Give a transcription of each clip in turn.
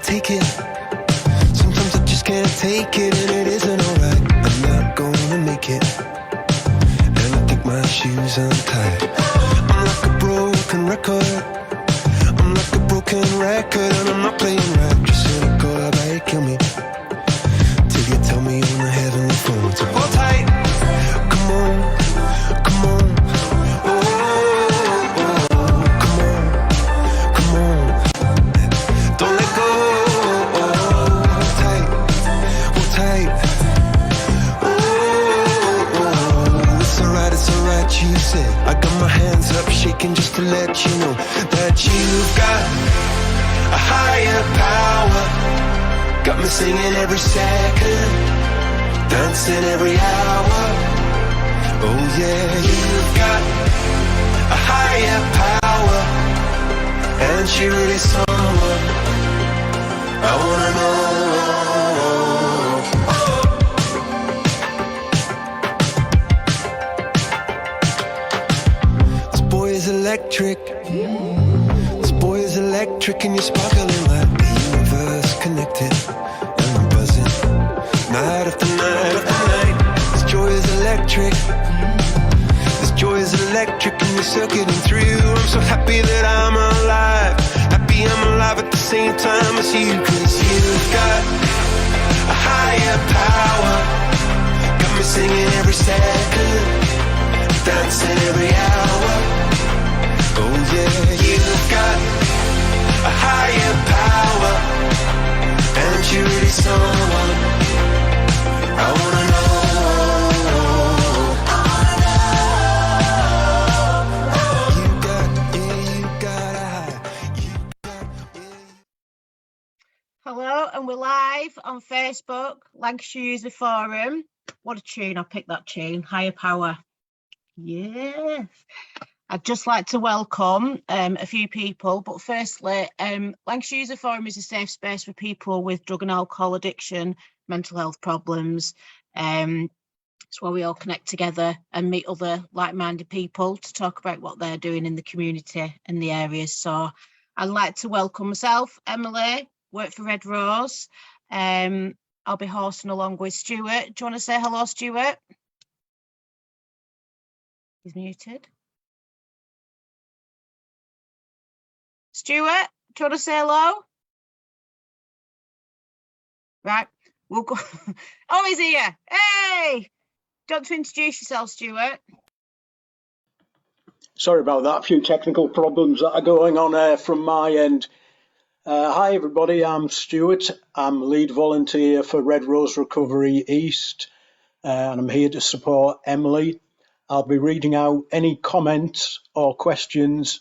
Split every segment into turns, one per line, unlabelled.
can't take it. Sometimes I just can't take it, and it isn't alright. I'm not gonna make it, and I think my shoes untied. I'm like a broken record. I'm like a broken record, and I'm not playing right. Just cynical, I bet kill me till you tell me on the heavenly phone. So hold tight, come on, come on. You said I got my hands up shaking just to let you know that you've got a higher power. Got me singing every second, dancing every hour. Oh yeah, you've got a higher power, and she really someone I wanna know. Electric. This boy is electric, and you're sparkling like the universe connected. And I'm buzzing night after night after night. This joy is electric. This joy is electric, and you're circuiting through. I'm so happy that I'm alive. Happy I'm alive at the same time as you, 'cause you've got a higher power. Got me singing every second, dancing every hour. Oh yeah, you've got a higher power, and you're really someone I wanna know. You got, yeah, you got a high.
Hello, and we're live on Facebook, Lancashire User Forum. What a tune, I picked that tune, Higher Power. Yes. I'd just like to welcome a few people, but firstly, Lancashire User Forum is a safe space for people with drug and alcohol addiction, mental health problems. It's where we all connect together and meet other like-minded people to talk about what they're doing in the community and the areas. So I'd like to welcome myself, Emily, work for Red Rose. I'll be hosting along with Stuart. Do you want to say hello, Stuart? He's muted. Stuart, do you want to say hello? Right, we'll go. Oh, he's here. Hey! Do you want to introduce yourself, Stuart?
Sorry about that. A few technical problems that are going on from my end. Hi, everybody. I'm Stuart. I'm lead volunteer for Red Rose Recovery East, and I'm here to support Emily. I'll be reading out any comments or questions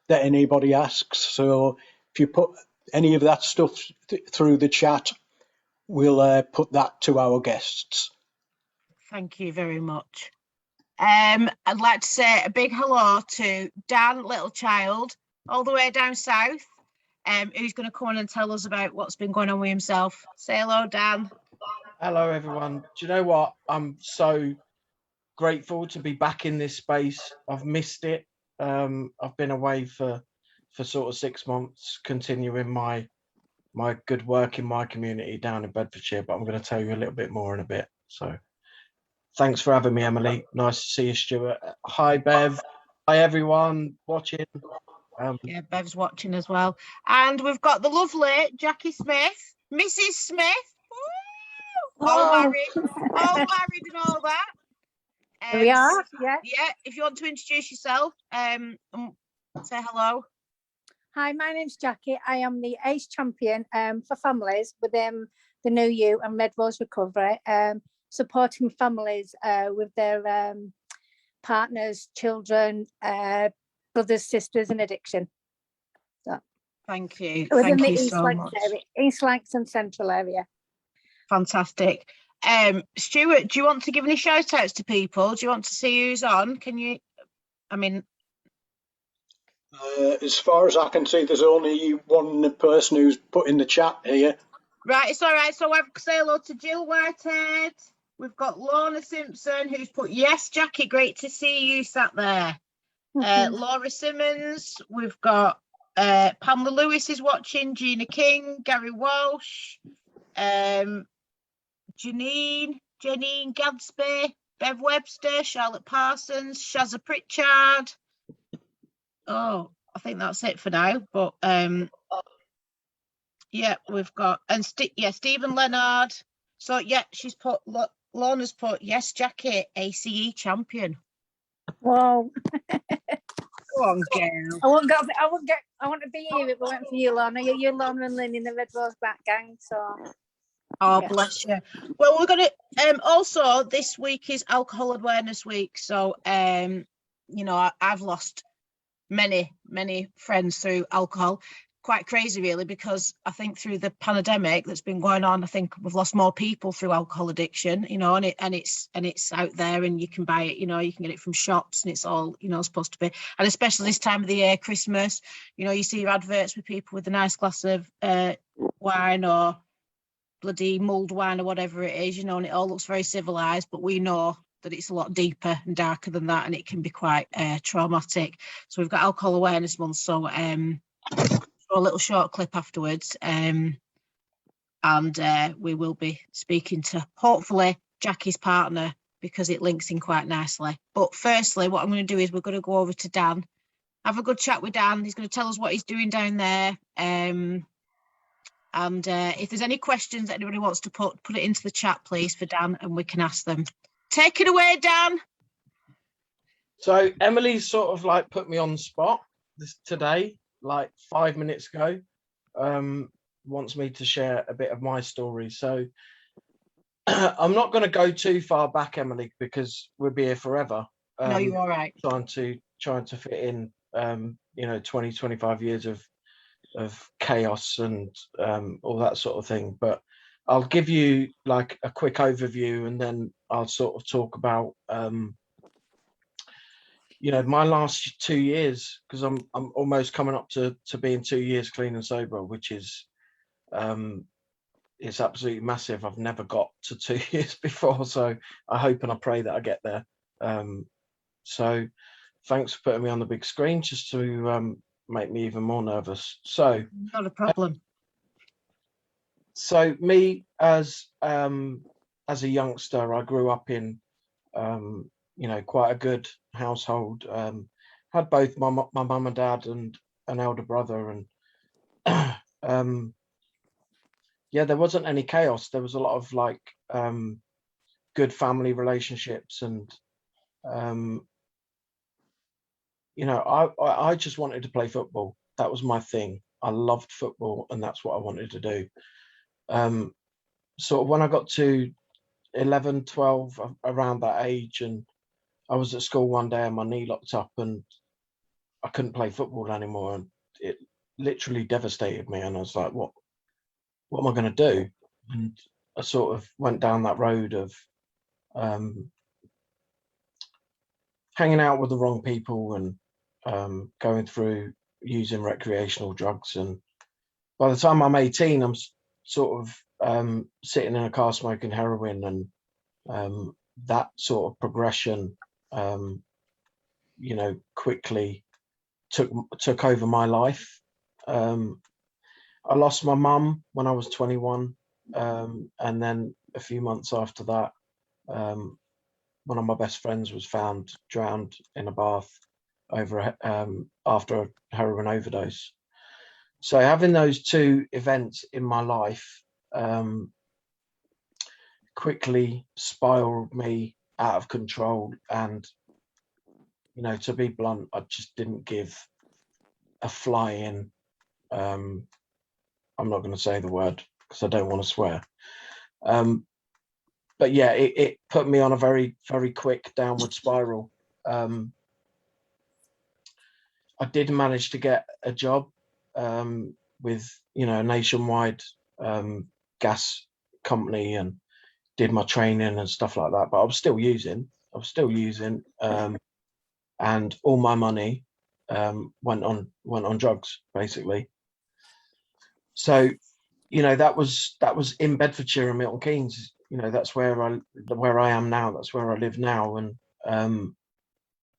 that anybody asks. So if you put any of that stuff through the chat, we'll put that to our guests. Thank
you very much. I'd like to say a big hello to Dan Littlechild, all the way down south, who's going to come on and tell us about what's been going on with himself. Say hello, Dan.
Hello, everyone. Do you know what? I'm so grateful to be back in this space. I've missed it. I've been away for sort of 6 months, continuing my good work in my community down in Bedfordshire, but I'm going to tell you a little bit more in a bit. So thanks for having me, Emily. Nice to see you, Stuart. Hi, Bev. Hi, everyone watching.
Yeah, Bev's watching as well. And we've got the lovely Jackie Smith, Mrs. Smith. Woo! All married and all that.
Here we are, yeah.
Yeah, if you want to introduce yourself, say hello.
Hi, my name's Jackie. I am the ACE champion for families within the New You and Red Rose Recovery, supporting families with their partners, children, brothers, sisters in addiction. So,
thank you.
Within
Thank
the
you
East
so
Lancs
much.
area, East Lancs and Central area.
Fantastic. Stuart, do you want to give any shout outs to people? Do you want to see who's on? Can you, I mean,
as far as I can see, there's only one person who's put in the chat here.
Right, it's all right. So I say hello to Jill Whitehead. We've got Lorna Simpson, who's put, yes, Jackie, great to see you sat there. Laura Simmons. We've got Pamela Lewis is watching, Gina King, Gary Walsh, Janine Gadsby, Bev Webster, Charlotte Parsons, Shazza Pritchard. Oh, I think that's it for now. But yeah, we've got Stephen Leonard. So yeah, she's put Lorna's put yes, Jackie, ACE champion.
Wow.
Go on, girl.
I want to be here if it weren't for you, Lorna. You're Lorna and Lynn in the Red Rose Back gang. So
Oh,
yeah.
bless you. Well, we're gonna also this week is Alcohol Awareness Week. So you know, I've lost many friends through alcohol. Quite crazy, really, because I think through the pandemic that's been going on, I think we've lost more people through alcohol addiction, you know, and it's out there and you can buy it, you know, you can get it from shops and it's all, you know, supposed to be. And especially this time of the year, Christmas, you know, you see your adverts with people with a nice glass of wine or bloody mulled wine or whatever it is, you know, and it all looks very civilized, but we know that it's a lot deeper and darker than that, and it can be quite traumatic. So we've got Alcohol Awareness Month, so a little short clip afterwards, and we will be speaking to hopefully Jackie's partner because it links in quite nicely. But firstly, what I'm going to do is we're going to go over to Dan, have a good chat with Dan. He's going to tell us what he's doing down there, and if there's any questions that anybody wants to put it into the chat, please, for Dan, and we can ask them. Take it away, Dan.
So Emily sort of like put me on the spot today, like 5 minutes ago, wants me to share a bit of my story. So I'm not going to go too far back, Emily, because we'll be here forever.
No, you're all right.
Trying to fit in, 25 years of chaos and all that sort of thing. But I'll give you like a quick overview, and then I'll sort of talk about my last 2 years, because I'm almost coming up to being 2 years clean and sober, which is it's absolutely massive. I've never got to 2 years before, so I hope and I pray that I get there. So thanks for putting me on the big screen just to make me even more nervous. So
not a problem.
So me as a youngster, I grew up in quite a good household. Had both my mum and dad and an elder brother, and there wasn't any chaos. There was a lot of like good family relationships, and I just wanted to play football. That was my thing. I loved football, and that's what I wanted to do. Sort of when I got to 11, 12, around that age, and I was at school one day and my knee locked up and I couldn't play football anymore, and it literally devastated me. And I was like, what am I going to do? And I sort of went down that road of hanging out with the wrong people and going through using recreational drugs. And by the time I'm 18, I'm sort of sitting in a car smoking heroin, and that sort of progression quickly took over my life. I lost my mum when I was 21, and then a few months after that, one of my best friends was found drowned in a bath after a heroin overdose. So having those two events in my life quickly spiraled me out of control, and to be blunt, I just didn't give a flying I'm not going to say the word because I don't want to swear, but yeah, it put me on a very, very quick downward spiral. I did manage to get a job with a nationwide gas company, and did my training and stuff like that, but I was still using and all my money went on drugs, basically. So that was in Bedfordshire and Milton Keynes. That's where I am now. That's where I live now. And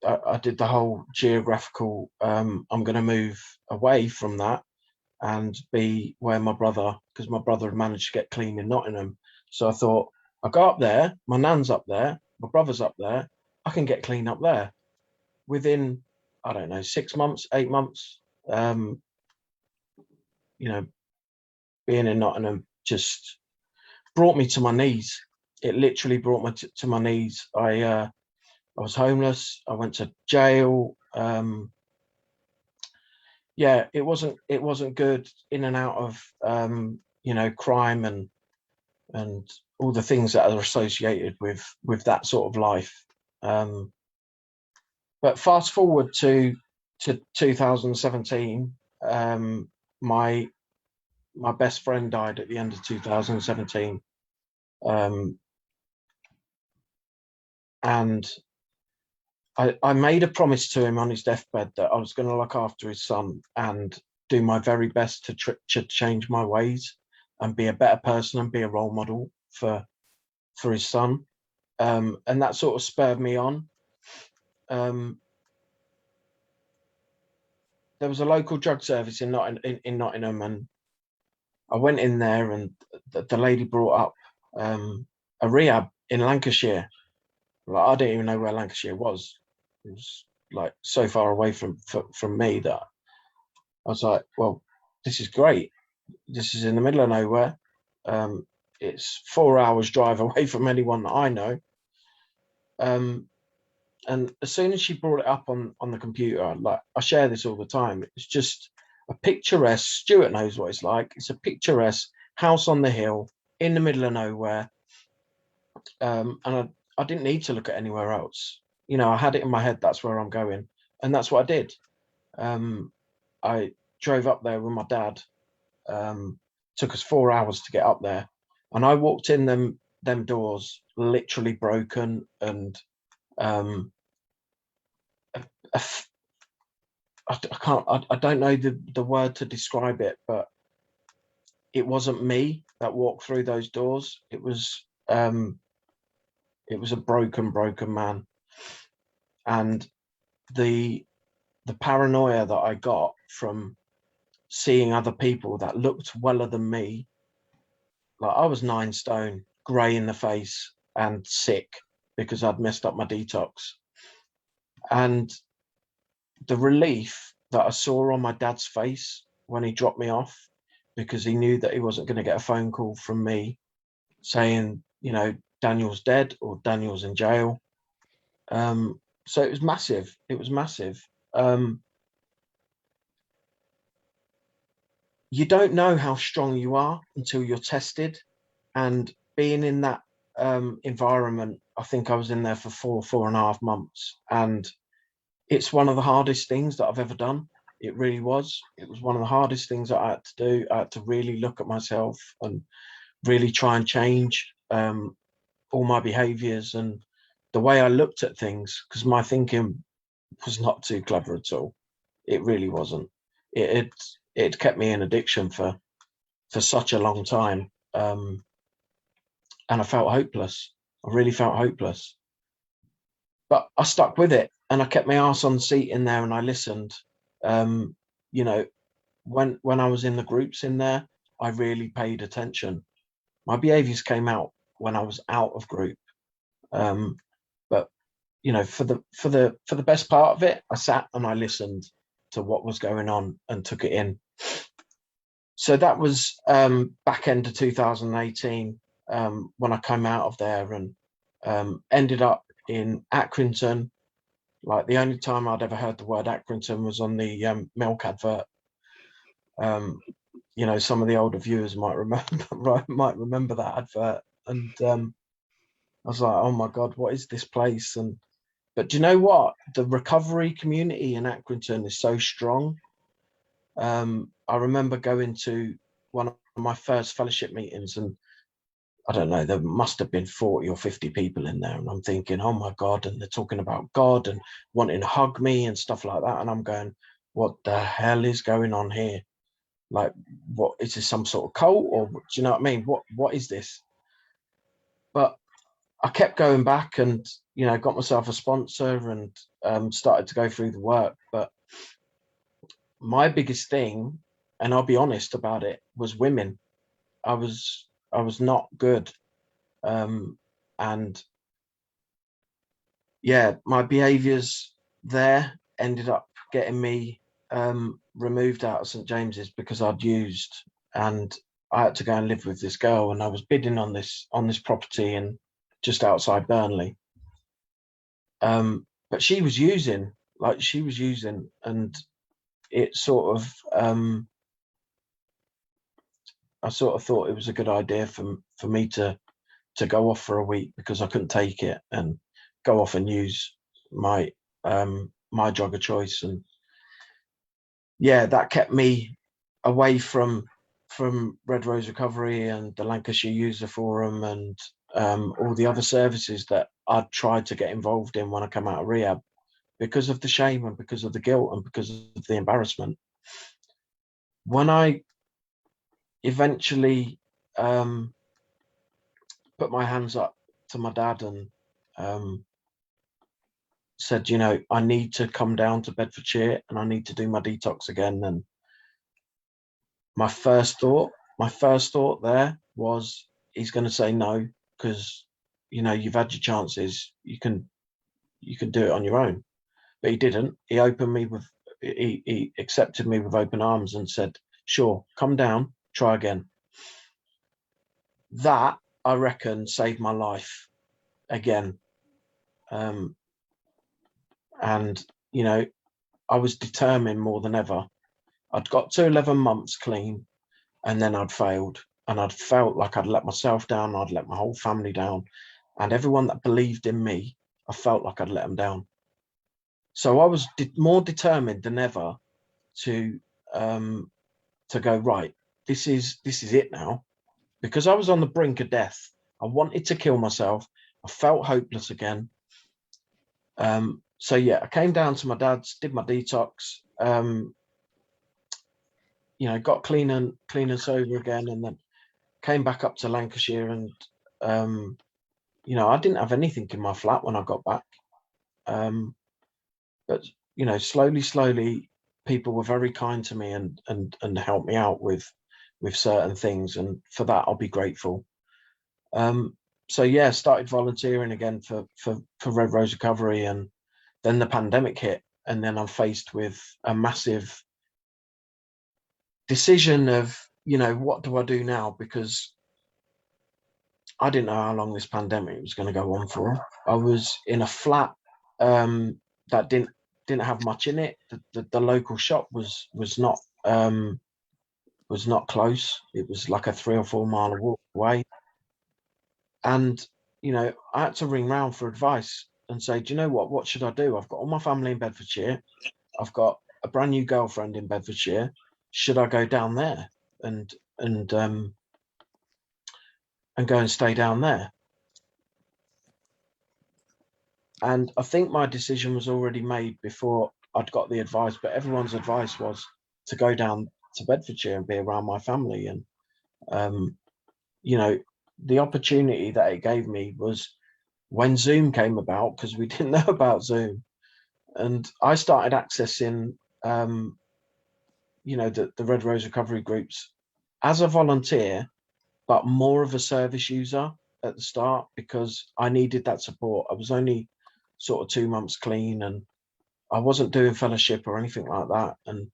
I did the whole geographical, I'm going to move away from that and be where my brother, because my brother had managed to get clean in Nottingham. So I thought, I go up there, my nan's up there, my brother's up there, I can get clean up there. Within, I don't know, 6 months, 8 months, you know, being in Nottingham just brought me to my knees. It literally brought me to my knees. I was homeless. I went to jail. Yeah, it wasn't good, in and out of you know, crime and all the things that are associated with that sort of life. But fast forward to 2017, my best friend died at the end of 2017, and I made a promise to him on his deathbed that I was going to look after his son and do my very best to change my ways and be a better person and be a role model for his son. And that sort of spurred me on. There was a local drug service in Nottingham, and I went in there, and the lady brought up a rehab in Lancashire. Like, I didn't even know where Lancashire was. It was like so far away from me that I was like, well, this is great. This is in the middle of nowhere. It's 4 hours drive away from anyone that I know. And as soon as she brought it up on the computer, like, I share this all the time, it's just a picturesque, Stuart knows what it's like. It's a picturesque house on the hill in the middle of nowhere. And I didn't need to look at anywhere else. You know, I had it in my head, that's where I'm going. And that's what I did. I drove up there with my dad. Took us 4 hours to get up there. And I walked in them doors literally broken, and I don't know the word to describe it, but it wasn't me that walked through those doors. It was a broken man. And the paranoia that I got from seeing other people that looked weller than me, like, I was 9 stone, grey in the face and sick because I'd messed up my detox. And the relief that I saw on my dad's face when he dropped me off, because he knew that he wasn't going to get a phone call from me saying, you know, Daniel's dead or Daniel's in jail. So it was massive. It was massive. You don't know how strong you are until you're tested. And being in that environment, I think I was in there for 4.5 months, and it's one of the hardest things that I've ever done. It really was. It was one of the hardest things that I had to do. I had to really look at myself and really try and change all my behaviors and the way I looked at things, because my thinking was not too clever at all. It really wasn't. It kept me in addiction for such a long time. And I felt hopeless. I really felt hopeless. But I stuck with it, and I kept my arse on the seat in there, and I listened. You know, when I was in the groups in there, I really paid attention. My behaviors came out when I was out of group. But you know, for the best part of it, I sat and I listened to what was going on and took it in. So that was back end of 2018, when I came out of there, and ended up in Accrington. Like, the only time I'd ever heard the word Accrington was on the milk advert. You know, some of the older viewers might remember that advert. And I was like, oh my God, what is this place? But do you know what? The recovery community in Accrington is so strong. I remember going to one of my first fellowship meetings, and I don't know, there must have been 40 or 50 people in there. And I'm thinking, oh my God, and they're talking about God and wanting to hug me and stuff like that. And I'm going, what the hell is going on here? Like, what is this, some sort of cult, or do you know what I mean? What is this? But I kept going back, and you know, got myself a sponsor and started to go through the work. But my biggest thing, and I'll be honest about it, was women. I was not good. And yeah, my behaviors there ended up getting me removed out of St James's because I'd used, and I had to go and live with this girl, and I was bidding on this property and just outside Burnley. But she was using, and it sort of I sort of thought it was a good idea for me to go off for a week because I couldn't take it and go off and use my my drug of choice. And yeah, that kept me away from Red Rose Recovery and the Lancashire User Forum and all the other services that I'd tried to get involved in when I come out of rehab, because of the shame and because of the guilt and because of the embarrassment. When I eventually put my hands up to my dad and said, you know, I need to come down to Bedfordshire and I need to do my detox again. And my first thought there was, he's going to say no, because, you know, you've had your chances. You can do it on your own. But he didn't. He accepted me with open arms and said, sure, come down, try again. That, I reckon, saved my life again. And, you know, I was determined more than ever. I'd got to 11 months clean and then I'd failed, and I'd felt like I'd let myself down. I'd let my whole family down, and everyone that believed in me, I felt like I'd let them down. So I was more determined than ever to go, right, this is it now, because I was on the brink of death. I wanted to kill myself. I felt hopeless again. So yeah, I came down to my dad's, did my detox, you know, got clean and sober again, and then came back up to Lancashire. And you know, I didn't have anything in my flat when I got back, but you know, slowly people were very kind to me and helped me out with certain things, and for that I'll be grateful. So yeah, started volunteering again for Red Rose Recovery, and then the pandemic hit, and then I'm faced with a massive decision of, you know, what do I do now? Because I didn't know how long this pandemic was going to go on for. I was in a flat that didn't have much in it. The local shop was not close. It was like a 3 or 4 mile walk away. And, you know, I had to ring round for advice and say, do you know what should I do? I've got all my family in Bedfordshire. I've got a brand new girlfriend in Bedfordshire. Should I go down there and go and stay down there? And I think my decision was already made before I'd got the advice, but everyone's advice was to go down to Bedfordshire and be around my family. And, you know, the opportunity that it gave me was when Zoom came about, because we didn't know about Zoom. And I started accessing, you know, the Red Rose Recovery groups as a volunteer, but more of a service user at the start, because I needed that support. I was only sort of 2 months clean, and I wasn't doing fellowship or anything like that. And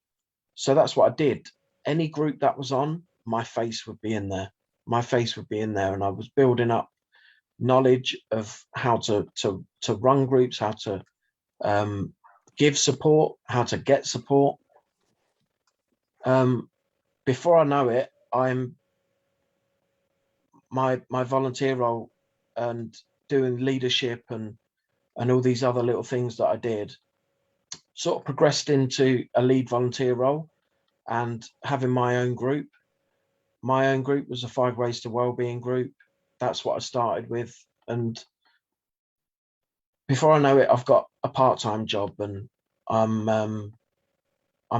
so that's what I did. Any group that was on, my face would be in there. My face would be in there, and I was building up knowledge of how to run groups, how to give support, how to get support. Before I know it, I'm my volunteer role and doing leadership and all these other little things that I did sort of progressed into a lead volunteer role and having my own group. My own group was a 5 Ways to Wellbeing group. That's what I started with. And before I know it, I've got a part-time job, and I'm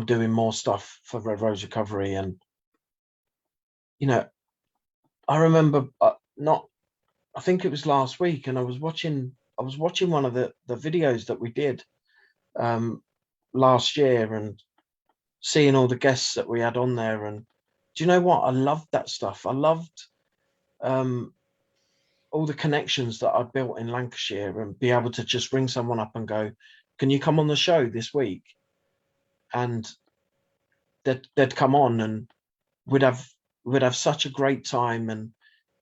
doing more stuff for Red Rose Recovery. And, you know, I remember I think it was last week, and I was watching I was watching one of the videos that we did last year and seeing all the guests that we had on there. And do you know what? I loved that stuff. I loved all the connections that I'd built in Lancashire and be able to just ring someone up and go, can you come on the show this week? And they'd come on and we'd have such a great time. And,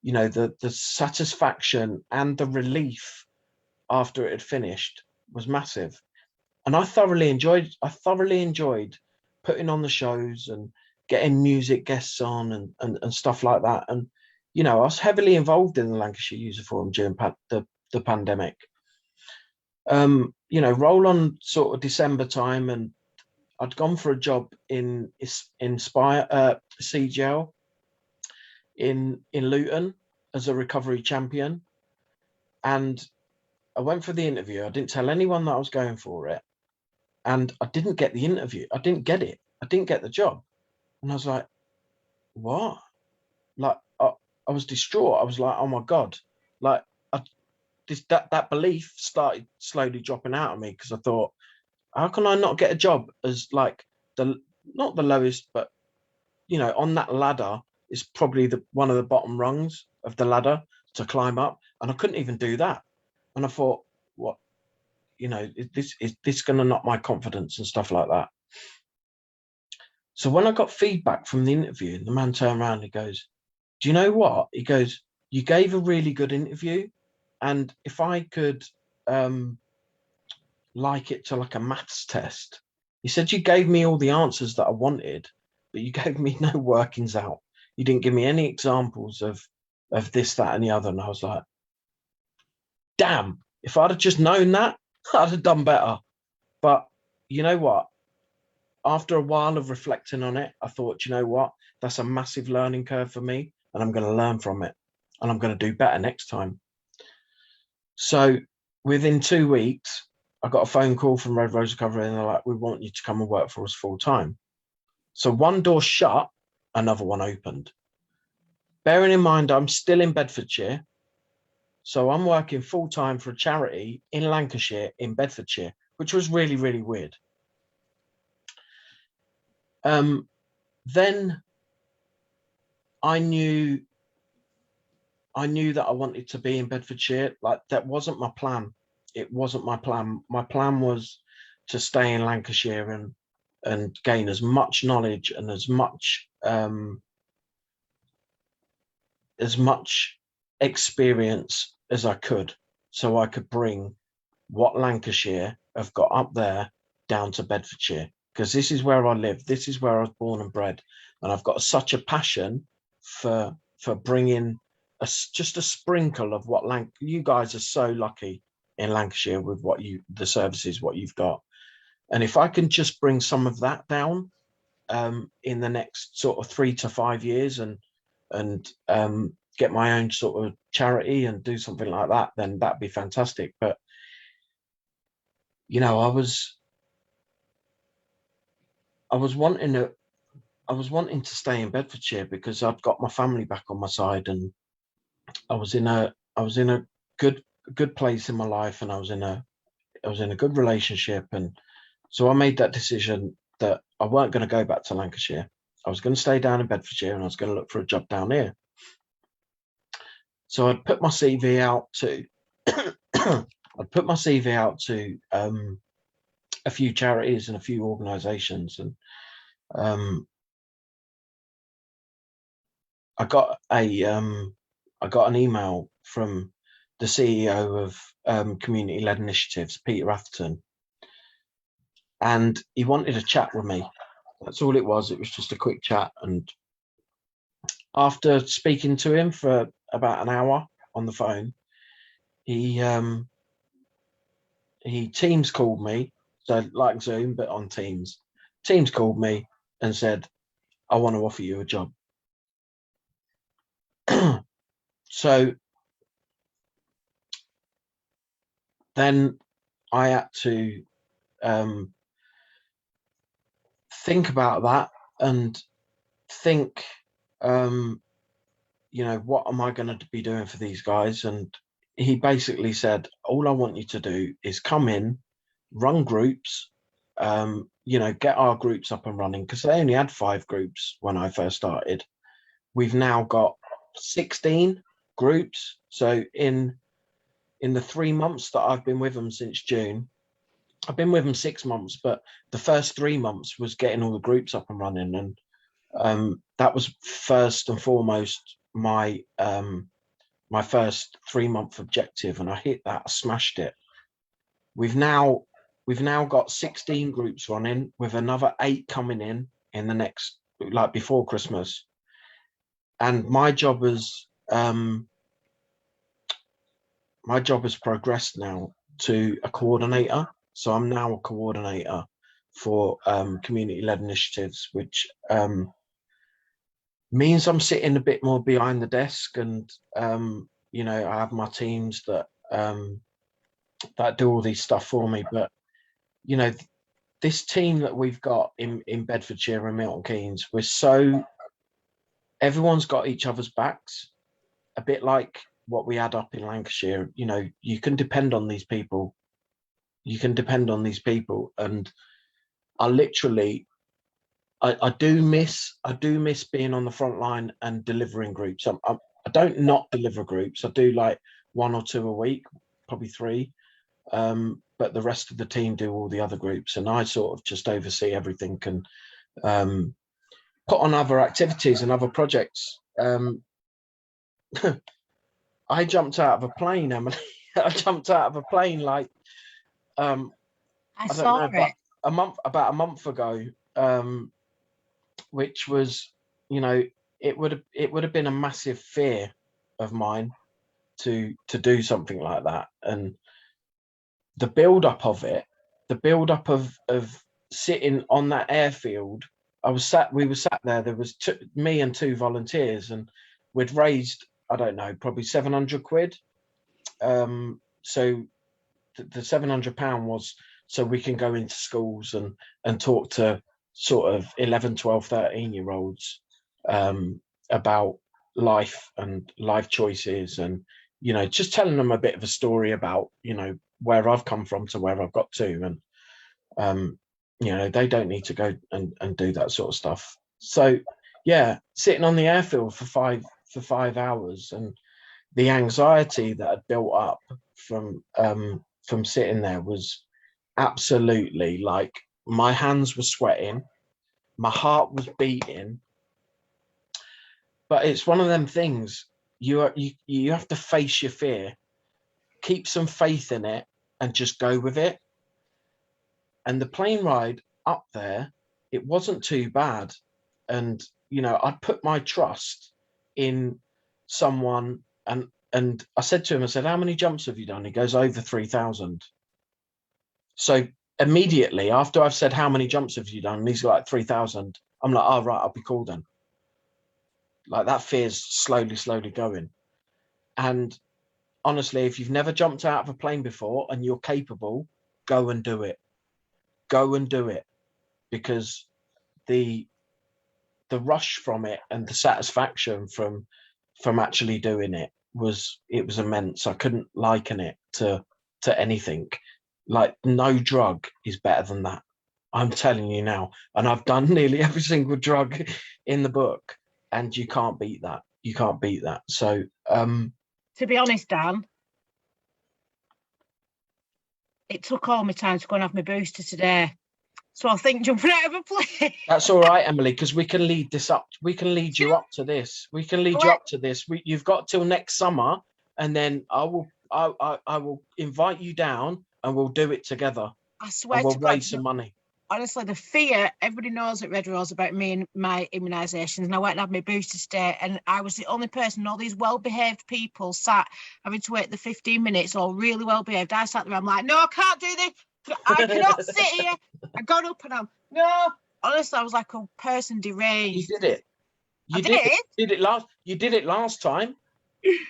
you know, the satisfaction and the relief after it had finished was massive. And I thoroughly enjoyed putting on the shows and getting music guests on and stuff like that. And, you know, I was heavily involved in the Lancashire User Forum during the pandemic. You know, roll on sort of December time, and I'd gone for a job in CGL in Luton as a recovery champion. And I went for the interview. I didn't tell anyone that I was going for it. And I didn't get the interview. I didn't get it. I didn't get the job. And I was like, what? Like, I was distraught. I was like, oh my God. Like, that belief started slowly dropping out of me, because I thought, how can I not get a job as like not the lowest, but, you know, on that ladder is probably one of the bottom rungs of the ladder to climb up. And I couldn't even do that. And I thought, what, you know, is this going to knock my confidence and stuff like that? So when I got feedback from the interview, the man turned around and he goes, do you know what? He goes, you gave a really good interview. And if I could like it to like a maths test, he said, you gave me all the answers that I wanted, but you gave me no workings out. You didn't give me any examples of this, that, and the other. And I was like, damn, if I'd have just known that, I'd have done better. But you know what? After a while of reflecting on it, I thought, you know what? That's a massive learning curve for me, and I'm going to learn from it, and I'm going to do better next time. So within 2 weeks, I got a phone call from Red Rose Recovery, and they're like, we want you to come and work for us full time. So one door shut, another one opened. Bearing in mind, I'm still in Bedfordshire. So I'm working full time for a charity in Lancashire, in Bedfordshire, which was really, really weird. Then I knew that I wanted to be in Bedfordshire. Like, that wasn't my plan. It wasn't my plan. My plan was to stay in Lancashire and gain as much knowledge and as much experience as I could, so I could bring what Lancashire have got up there down to Bedfordshire, because this is where I live. This is where I was born and bred, and I've got such a passion for bringing just a sprinkle of what you guys are so lucky in Lancashire with the services what you've got. And if I can just bring some of that down in the next sort of 3 to 5 years and get my own sort of charity and do something like that, then that'd be fantastic. But, you know, I was wanting to stay in Bedfordshire because I'd got my family back on my side, and I was in a good place in my life, and I was in a good relationship. And so I made that decision that I weren't going to go back to Lancashire. I was going to stay down in Bedfordshire, and I was going to look for a job down here. So I'd put my CV out to a few charities and a few organisations, and I got an email from the CEO of Community-Led Initiatives, Peter Atherton, and he wanted a chat with me. That's all it was. It was just a quick chat. And after speaking to him for about an hour on the phone, he Teams called me, so like Zoom, but on Teams. Teams called me and said, I want to offer you a job. So then I had to think about that and think, you know, what am I going to be doing for these guys? And he basically said, all I want you to do is come in, run groups, you know, get our groups up and running, because they only had 5 groups when I first started. We've now got 16 groups. So in the 3 months that I've been with them since June, I've been with them 6 months, but the first 3 months was getting all the groups up and running. And that was first and foremost my my first 3-month objective, and I hit that. I smashed it. We've now got 16 groups running, with another 8 coming in the next, like, before Christmas. And my job has progressed now to a coordinator. So I'm now a coordinator for community-led initiatives, which means I'm sitting a bit more behind the desk, and you know, I have my teams that do all these stuff for me. But you know, this team that we've got in Bedfordshire and Milton Keynes, everyone's got each other's backs, a bit like what we had up in Lancashire. You know, you can depend on these people. You can depend on these people, and I do miss being on the front line and delivering groups. I don't not deliver groups. I do like 1 or 2 a week, probably 3. But the rest of the team do all the other groups, and I sort of just oversee everything and put on other activities and other projects. I jumped out of a plane, Emily. I jumped out of a plane like
I
don't
saw
know,
it.
about a month ago, which was, you know, it would have been a massive fear of mine to do something like that. And the build up of it, the build up of sitting on that airfield, we were sat there. There was me and 2 volunteers, and we'd raised, I don't know, probably 700 quid. So the £700 was so we can go into schools and talk to sort of 11, 12, 13-year-olds about life and life choices, and, you know, just telling them a bit of a story about, you know, where I've come from to where I've got to. And you know, they don't need to go and do that sort of stuff. So yeah, sitting on the airfield for 5 hours, and the anxiety that had built up from sitting there was absolutely, like, my hands were sweating, my heart was beating. But it's one of them things, you have to face your fear, keep some faith in it, and just go with it. And the plane ride up there, it wasn't too bad. And, you know, I put my trust in someone, and I said to him, I said, how many jumps have you done? He goes, over 3,000. So immediately after I've said, how many jumps have you done? And he's like, 3,000. I'm like, oh, right, I'll be cool then. Like, that fear's slowly going. And honestly, if you've never jumped out of a plane before and you're capable, go and do it. Go and do it, because the rush from it and the satisfaction from actually doing it was immense. I couldn't liken it to anything. Like, no drug is better than that. I'm telling you now. And I've done nearly every single drug in the book, and you can't beat that. You can't beat that. So
To be honest, Dan, it took all my time to go and have my booster today. So I think jumping out of a plane.
That's all right, Emily, because we can lead this up. We can lead you up to this. We can lead you up to this. You've got till next summer, and then I will invite you down, and we'll do it together.
I swear
and we'll
to God,
raise some money.
Honestly, the fear, everybody knows at Red Rose about me and my immunisations, and I went and had my booster today, and I was the only person, all these well-behaved people sat having to wait the 15 minutes, all really well-behaved. I sat there, I'm like, no, I can't do this. I cannot sit here. I got up and I'm, no. Honestly, I was like a person deranged.
You did it. You did it last time,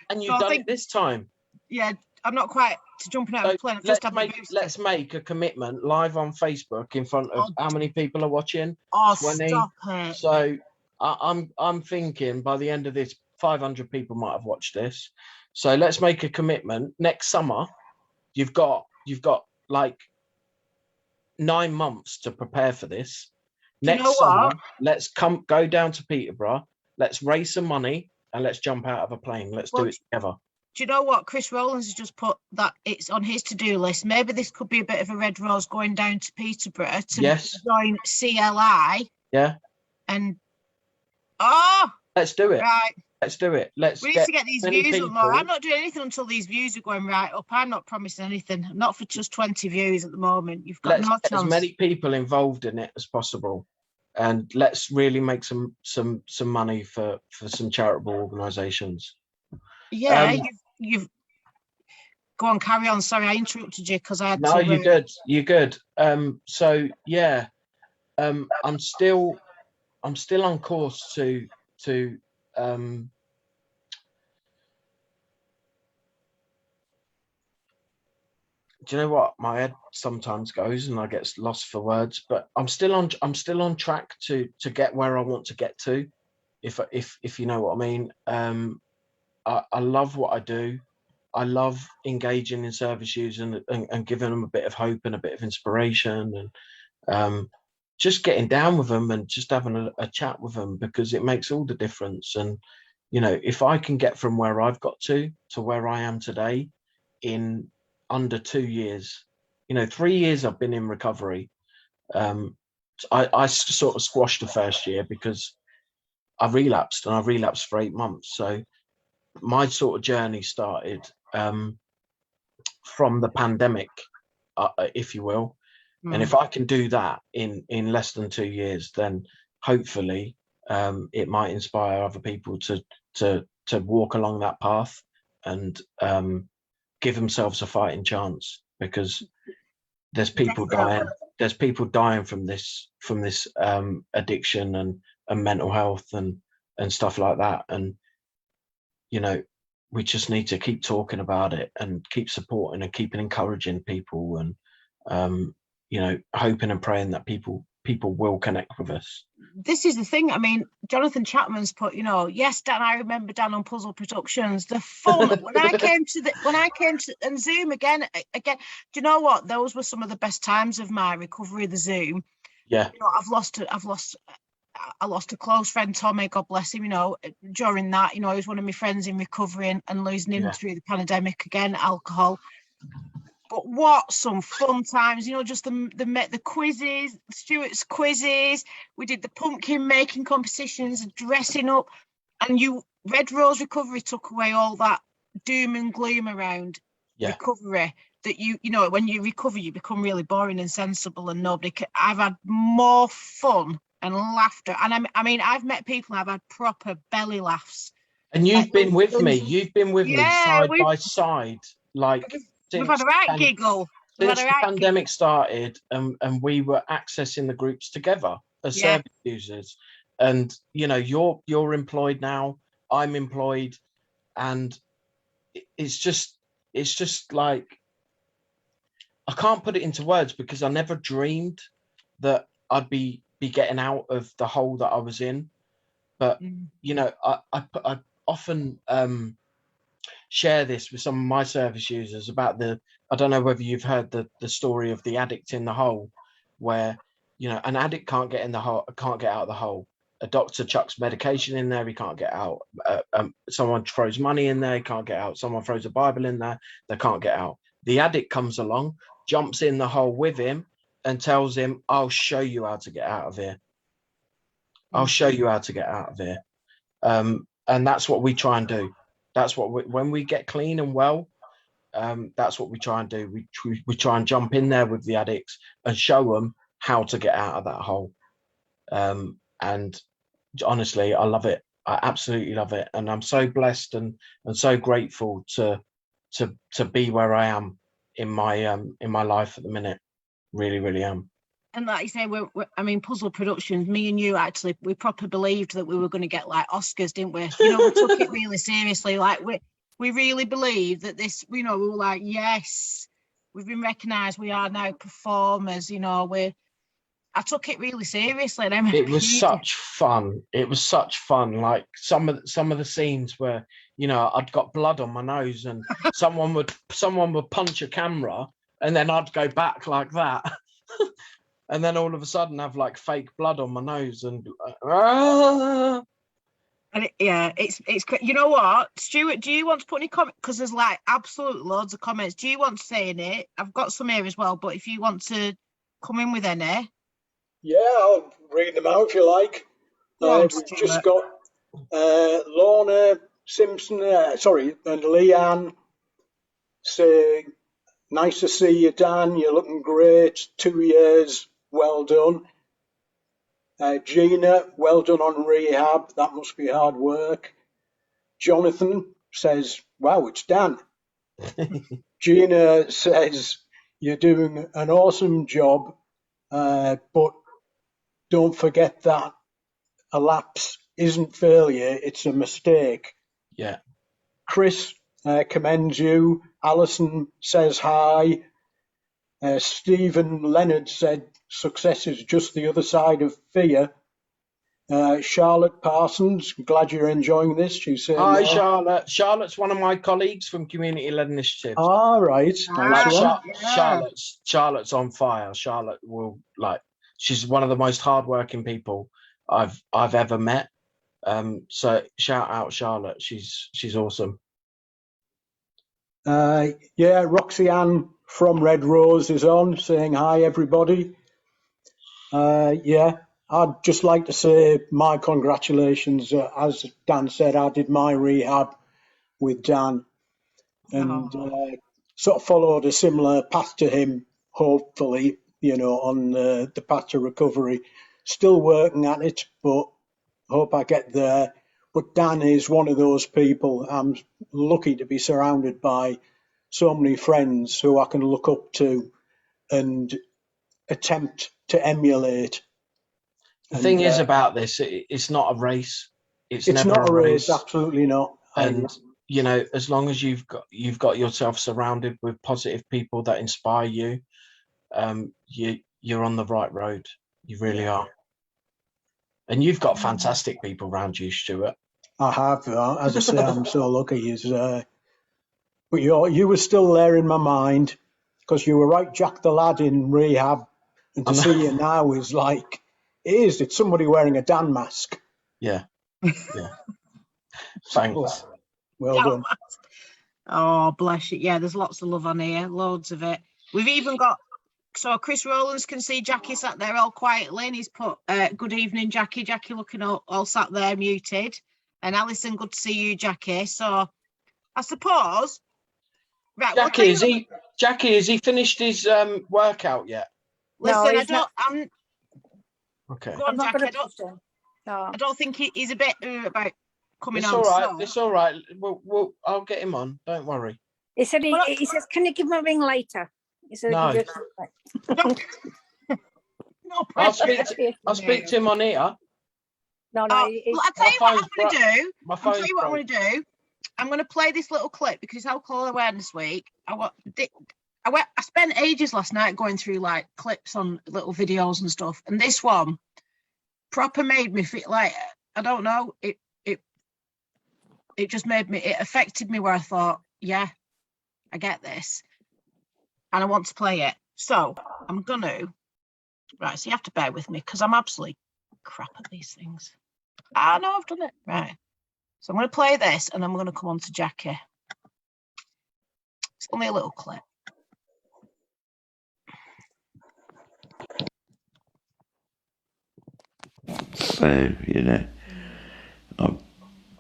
and you've done it this time.
Yeah, I'm not quite to jumping out of a plane.
Let's make a commitment live on Facebook in front of how many people are watching?
Oh,
20.
stop it.
So I'm thinking by the end of this, 500 people might have watched this. So let's make a commitment. Next summer, you've got like 9 months to prepare for this.
Do you know
Next summer,
what?
let's go down to Peterborough. Let's raise some money and let's jump out of a plane. Let's do it together.
Do you know what? Chris Rowlands has just put that it's on his to-do list. Maybe this could be a bit of a red rose going down to Peterborough to join CLI.
Yeah.
And
let's do it.
Right.
Let's do it.
We need to get these views up more. I'm not doing anything until these views are going right up. I'm not promising anything. Not for just 20 views at the moment. You've got no chance.
Get as many people involved in it as possible, and let's really make some money for some charitable organisations.
Yeah, you've go on, carry on. Sorry, I interrupted you because I had
no,
to.
You're good. You're good. So yeah, I'm still on course to do you know what? My head sometimes goes and I get lost for words, but I'm still on track to get where I want to get to, if you know what I mean. I love what I do. I love engaging in service users and giving them a bit of hope and a bit of inspiration, and just getting down with them and just having a chat with them, because it makes all the difference. And you know, if I can get from where I've got to where I am today in under 2 years, 3 years I've been in recovery. I sort of squashed the first year because I relapsed, and I relapsed for 8 months. So my sort of journey started from the pandemic, if you will. And if I can do that in less than 2 years, then hopefully it might inspire other people to walk along that path and give themselves a fighting chance, because there's people dying. There's people dying from this addiction and mental health and stuff like that. And we just need to keep talking about it and keep supporting and keeping encouraging people, and hoping and praying that people will connect with us.
This is the thing. I mean, Jonathan Chapman's put, yes, Dan, I remember Dan on Puzzle Productions. The fun when I came to and Zoom again. Do you know what? Those were some of the best times of my recovery. The Zoom.
Yeah.
I lost a close friend, Tommy, God bless him, during that, he was one of my friends in recovery and losing him through the pandemic again, alcohol. But what some fun times, just the quizzes, Stuart's quizzes. We did the pumpkin making competitions, dressing up, and Red Rose Recovery took away all that doom and gloom around recovery. That when you recover, you become really boring and sensible, and I've had more fun and laughter, and I've met people, I've had proper belly laughs.
And you've been with me. You've been with me side by side, like.
We've had a right giggle.
Since the pandemic started, and we were accessing the groups together as service users, and you're employed now, I'm employed, and it's just like, I can't put it into words, because I never dreamed that I'd be getting out of the hole that I was in. But I often share this with some of my service users about I don't know whether you've heard the story of the addict in the hole, where an addict can't get out of the hole. A doctor chucks medication in there, he can't get out. Someone throws money in there, he can't get out. Someone throws a Bible in there, they can't get out. The addict comes along, jumps in the hole with him, and tells him, I'll show you how to get out of here. I'll show you how to get out of here. And that's what we try and do. That's what when we get clean and well, that's what we try and do. We try and jump in there with the addicts and show them how to get out of that hole. And honestly, I love it. I absolutely love it. And I'm so blessed and so grateful to be where I am in my life at the minute. Really, really am.
And like you say, Puzzle Productions, me and you, actually, we proper believed that we were going to get like Oscars, didn't we? We took it really seriously. Like we really believed that this, we were like, yes, we've been recognised. We are now performers. I took it really seriously. And
It was such fun. It was such fun. Like some of the scenes where, you know, I'd got blood on my nose and someone would punch a camera and then I'd go back like that. And then all of a sudden have like fake blood on my nose and
And it's you know what, Stuart, do you want to put any comments? Because there's like absolute loads of comments. Do you want to say any? I've got some here as well, but if you want to come in with any.
Yeah, I'll read them out if you like. We've just got Lorna Simpson, and Leanne saying, nice to see you, Dan. You're looking great. 2 years, well done. Gina, well done on rehab. That must be hard work. Jonathan says, wow, it's Dan. Gina says, you're doing an awesome job, but don't forget that a lapse isn't failure, it's a mistake.
Yeah.
Chris commends you. Alison says hi. Stephen Leonard said success is just the other side of fear. Charlotte Parsons, glad you're enjoying this. She's saying
hi, Charlotte. Charlotte's one of my colleagues from Community-Led Initiatives.
All right.
Charlotte's on fire. Charlotte will she's one of the most hardworking people I've ever met. So shout out Charlotte. She's awesome.
Roxy Ann from Red Rose is on, saying hi everybody. I'd just like to say my congratulations. As Dan said, I did my rehab with Dan and sort of followed a similar path to him, hopefully, you know, on the path to recovery. Still working at it, but hope I get there. But Dan is one of those people. I'm lucky to be surrounded by so many friends who I can look up to and attempt to emulate.
The thing is about this, it's not a race. It's never
not a race,
race.
Absolutely not.
And you know, as long as you've got yourself surrounded with positive people that inspire you, you're on the right road. You really are. And you've got fantastic people around you, Stuart.
I have. As I say, I'm so lucky. But you were still there in my mind because you were right, Jack the lad in rehab, and to see you now is like it's somebody wearing a Dan mask.
Yeah. Thanks.
Well done.
Oh, bless you. Yeah, there's lots of love on here, loads of it. We've even got, so Chris Rowlands can see Jackie sat there all quietly, and he's put, good evening, Jackie. Jackie looking all sat there muted. And Alison, good to see you, Jackie. So I suppose, right.
Jackie, has he finished his workout yet?
Listen,
no,
okay.
Go on, Jackie. I don't think he's a bit about coming
it's
on.
All right. So. It's all right. I'll get him on. Don't worry.
He said he says, can you give him a ring later? He said,
no. I'll speak to him on here.
No.
I'll tell you what I'm going to do. I'm going to play this little clip because it's Alcohol Awareness Week. I spent ages last night going through like clips on little videos and stuff, and this one proper made me feel like, I don't know, it just made me, it affected me where I thought, yeah, I get this and I want to play it. So I'm gonna, right, so you have to bear with me because I'm absolutely crap at these things. I know I've done it. Right. So I'm going to play this and then we're going to come on to Jackie. It's only a little clip.
So, you know, I'm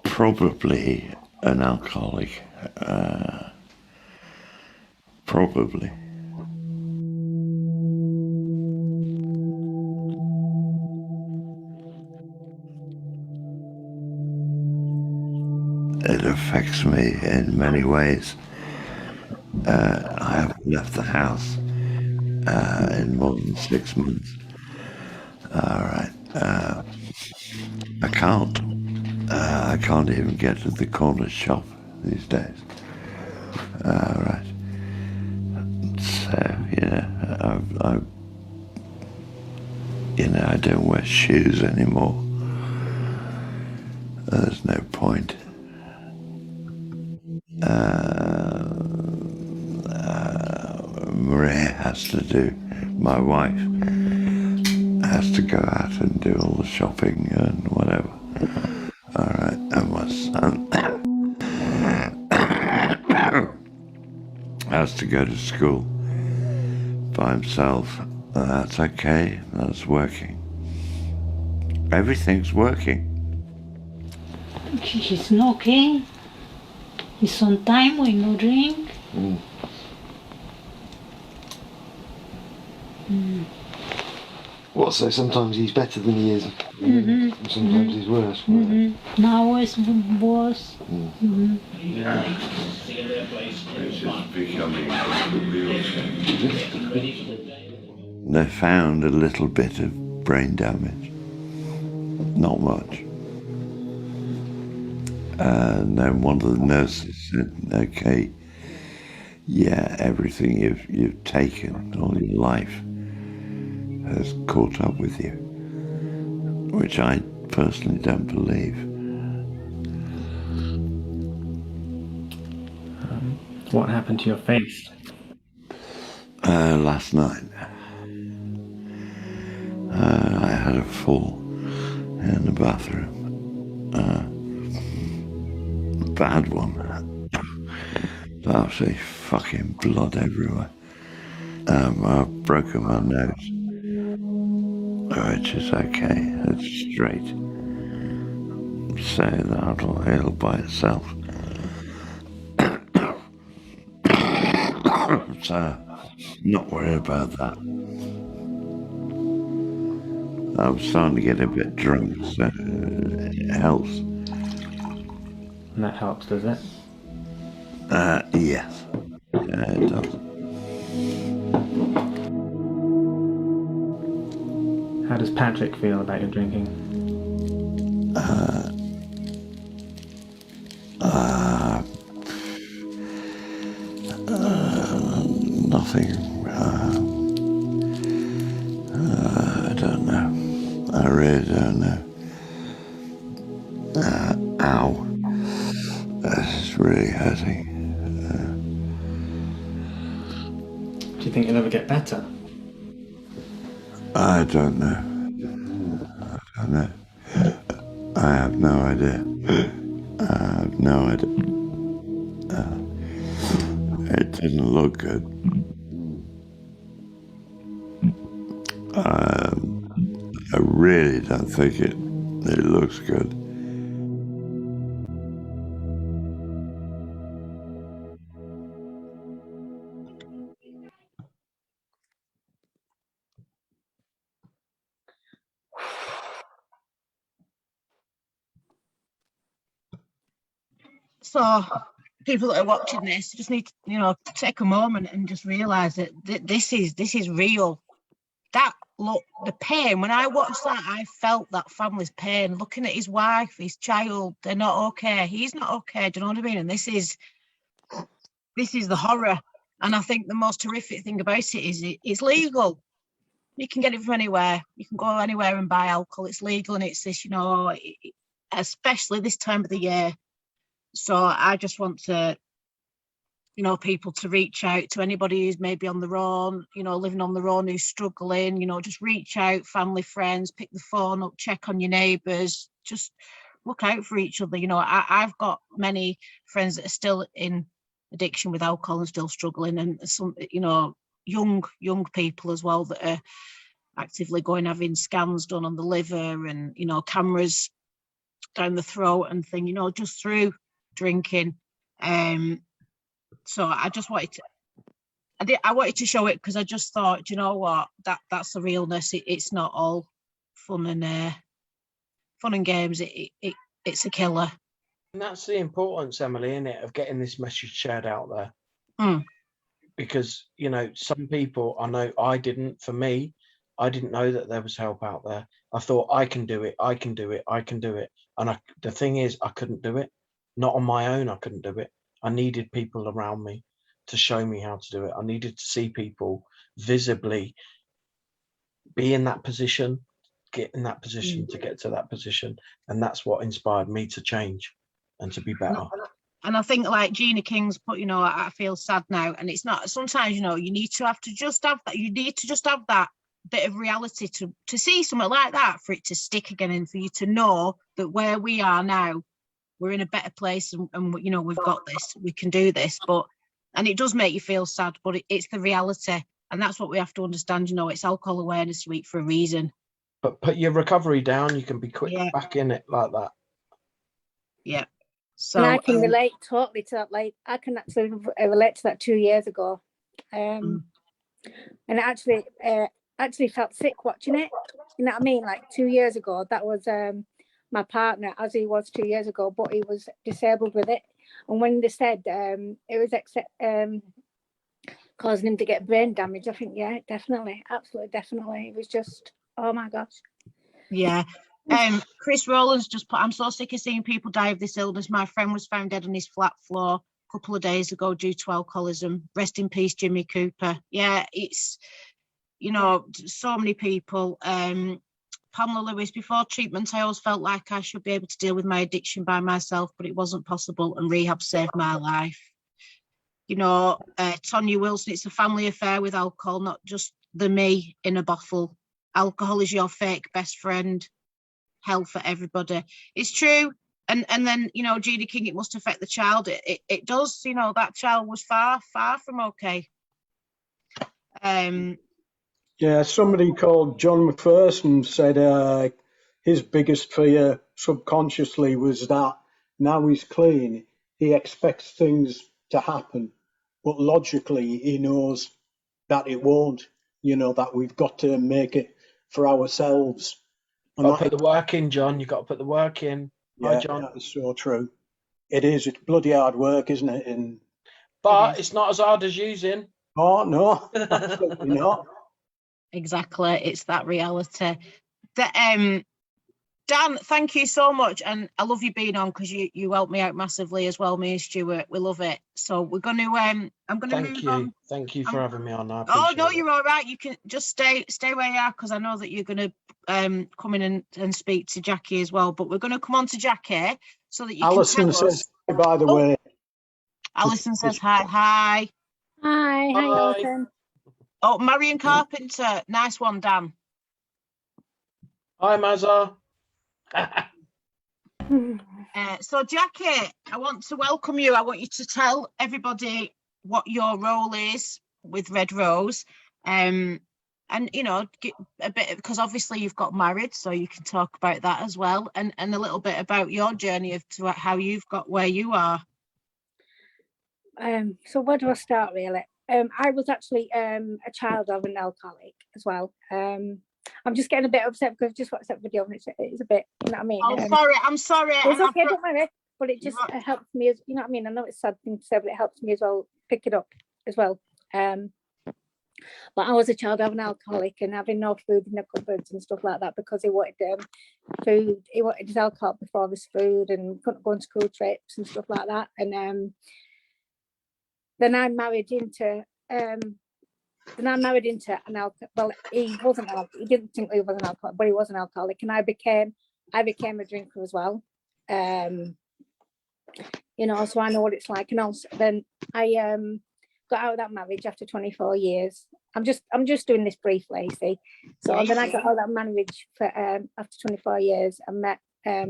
probably an alcoholic. Probably. It affects me in many ways. I haven't left the house in more than 6 months. All right. I can't even get to the corner shop these days. All right. So, you know, you know, I don't wear shoes anymore. There's no point. Maria has to do, my wife has to go out and do all the shopping and whatever. All right, and my son has to go to school by himself. That's okay, that's working. Everything's working.
He's not okay. He's on time, we no drink.
What, so sometimes he's better than he is, and sometimes he's worse?
Now it's worse.
It's just becoming They found a little bit of brain damage, not much. And then one of the nurses said, okay, yeah, everything you've taken all your life has caught up with you, which I personally don't believe.
What happened to your face?
Last night, I had a fall in the bathroom. A bad one. Absolutely fucking blood everywhere. I've broken my nose, which is okay. It's straight. So that'll heal by itself. So, not worried about that. I'm starting to get a bit drunk, so it helps.
And that helps, does it?
Yes. Yeah, it does.
How does Patrick feel about your drinking?
Nothing. I don't know. I really don't know. Ow. This is really hurting.
Do you think you'll ever get better?
I don't know. I don't know. I have no idea. I have no idea. It didn't look good. I really don't think it looks good.
So people that are watching this just need to, take a moment and just realise that this is real. That look, the pain, when I watched that, I felt that family's pain, looking at his wife, his child, they're not okay. He's not okay, do you know what I mean? And this is the horror. And I think the most horrific thing about it is it's legal. You can get it from anywhere. You can go anywhere and buy alcohol. It's legal, and it's this, especially this time of the year. So I just want to, people to reach out to anybody who's maybe on their own, living on their own, who's struggling, just reach out, family, friends, pick the phone up, check on your neighbours, just look out for each other. I've got many friends that are still in addiction with alcohol and still struggling, and some, young people as well that are actively going, having scans done on the liver and, cameras down the throat and thing, just through drinking. So I just wanted to, I wanted to show it because I just thought, you know what, that's the realness. It's not all fun and games. It's a killer.
And that's the importance, Emily, isn't it, of getting this message shared out there. Because, some people, I know I didn't, for me, I didn't know that there was help out there. I thought, I can do it. And the thing is, I couldn't do it. Not on my own, I couldn't do it. I needed people around me to show me how to do it. I needed to see people visibly be in that position, get in that position to get to that position. And that's what inspired me to change and to be better.
And I think like Gina King's put, you know, I feel sad now. And it's not, sometimes, you know, you need to just have that bit of reality to see something like that for it to stick again, and for you to know that where we are now, we're in a better place, and you know, we've got this, we can do this. And it does make you feel sad, but it's the reality. And that's what we have to understand, you know, it's Alcohol Awareness Week for a reason.
But put your recovery down, you can be quick back in it like that.
Yeah. So
and I can relate totally to that. Like, I can actually relate to that 2 years ago. And I actually felt sick watching it. You know what I mean? Like 2 years ago, that was my partner, as he was 2 years ago, but he was disabled with it. And when they said it was causing him to get brain damage, I think, yeah, definitely, absolutely, definitely. It was just, oh my gosh.
Yeah. Chris Rowlands just put, I'm so sick of seeing people die of this illness. My friend was found dead on his flat floor a couple of days ago due to alcoholism. Rest in peace, Jimmy Cooper. Yeah, it's, you know, so many people. Pamela Lewis, before treatment, I always felt like I should be able to deal with my addiction by myself, but it wasn't possible, and rehab saved my life. You know, Tonya Wilson, it's a family affair with alcohol, not just the me in a bottle. Alcohol is your fake best friend. Hell for everybody. It's true. And then, you know, Gina King, it must affect the child. It does, you know, that child was far from okay.
Yeah, somebody called John McPherson said his biggest fear subconsciously was that now he's clean, he expects things to happen, but logically he knows that it won't, you know, that we've got to make it for ourselves. And
Got to put the work in, John. You've got to put the work in.
Yeah,
Hi, John.
that is so true. It is. It's bloody hard work, isn't it?
But it's not as hard as using.
Oh, no, absolutely not.
Exactly. It's that reality. Dan, thank you so much. And I love you being on, because you helped me out massively as well, me and Stuart. We love it. So we're going to, I'm going to move on.
Thank you for having me on.
You're all right. You can just stay where you are, because I know that you're going to come in and speak to Jackie as well. But we're going to come on to Jackie so that you
Alison
can tell
says,
us.
by the way.
Alison says hi.
Hi, Alison.
Oh, Marion Carpenter. Nice one, Dan.
Hi, Mazza.
So Jackie, I want to welcome you. I want you to tell everybody what your role is with Red Rose, and you know, get a bit, because obviously you've got married, so you can talk about that as well, and a little bit about your journey to how you've got where you are.
So where do I start, really? I was actually a child of an alcoholic as well. I'm just getting a bit upset because I've just watched that video and it's a bit, you know what I mean?
Oh, I'm sorry.
It's okay, don't worry. But it just helps me, as you know what I mean? I know it's a sad thing to say, but it helps me as well pick it up as well. But I was a child of an alcoholic and having no food in the cupboards and stuff like that, because he wanted food. He wanted his alcohol before his food, and couldn't go on school trips and stuff like that. And then I married into an alcoholic. Well, he wasn't. He didn't think he was an alcoholic, but he was an alcoholic, and I became a drinker as well. You know, so I know what it's like. And also, then I got out of that marriage after 24 years. I'm just doing this briefly, you see. So then I got out of that marriage for after 24 years. I met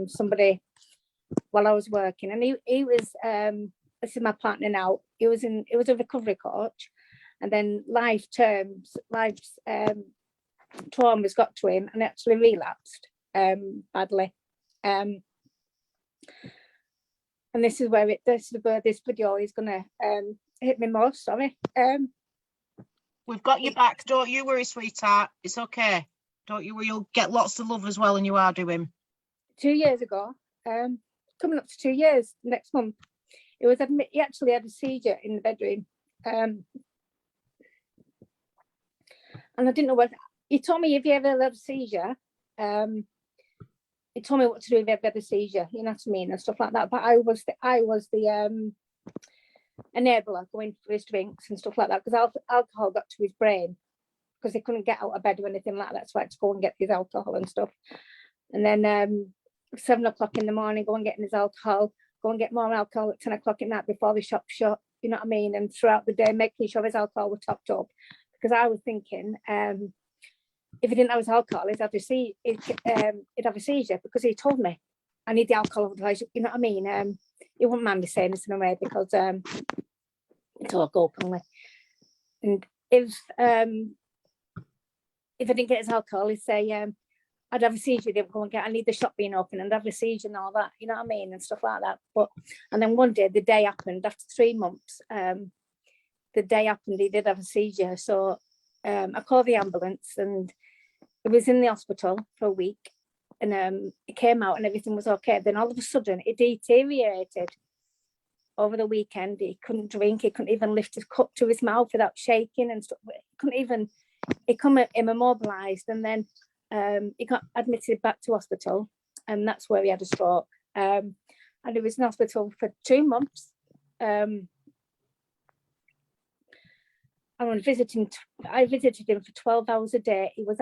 somebody while I was working, and he was this is my partner now. He was a recovery coach, and then life's traumas got to him and actually relapsed badly. And this is where this video is gonna hit me most. Sorry.
We've got your back. Don't you worry, sweetheart. It's okay. Don't you worry. You'll get lots of love as well, and you are doing.
2 years ago, coming up to 2 years next month, he actually had a seizure in the bedroom. And I didn't know what he told me. If you ever had a seizure, he told me what to do if you ever had a seizure, you know what I mean, and stuff like that. But I was the enabler, going for his drinks and stuff like that, because alcohol got to his brain, because he couldn't get out of bed or anything like that. So I had to go and get his alcohol and stuff. And then 7 o'clock in the morning, go and get his alcohol, go and get more alcohol at 10 o'clock at night before the shop shut, you know what I mean? And throughout the day, making sure his alcohol was topped up. Because I was thinking, if he didn't have his alcohol, he'd have a seizure, because he told me, I need the alcohol, otherwise, you know what I mean? He wouldn't mind me saying this in a way, because we talk openly. And if I didn't get his alcohol, he'd say, I'd have a seizure, they'd go and get, I need the shop being open, and have a seizure and all that, you know what I mean, and stuff like that. And then one day, the day happened, after 3 months, the day happened, he did have a seizure. So I called the ambulance, and it was in the hospital for a week, and it came out and everything was okay. Then all of a sudden, it deteriorated over the weekend. He couldn't drink, he couldn't even lift his cup to his mouth without shaking and stuff. He come immobilized, and then he got admitted back to hospital, and that's where he had a stroke. And he was in hospital for 2 months. I visited him for 12 hours a day. He was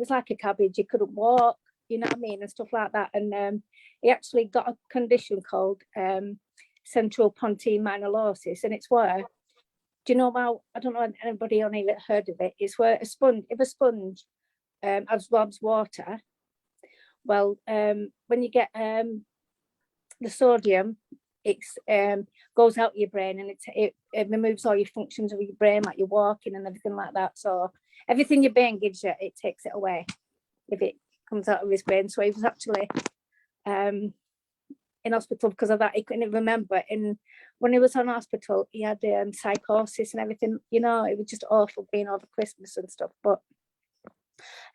like a cabbage. He couldn't walk, you know what I mean, and stuff like that. And he actually got a condition called central pontine myelinosis, and it's where, do you know about, I don't know if anybody on here heard of it, it's where if a sponge absorbs water, well, when you get the sodium, it goes out your brain, and it removes all your functions of your brain, like your walking and everything like that. So everything your brain gives you, it takes it away if it comes out of his brain. So he was actually in hospital because of that. He couldn't remember. And when he was on hospital, he had psychosis and everything. You know, it was just awful being over Christmas and stuff. But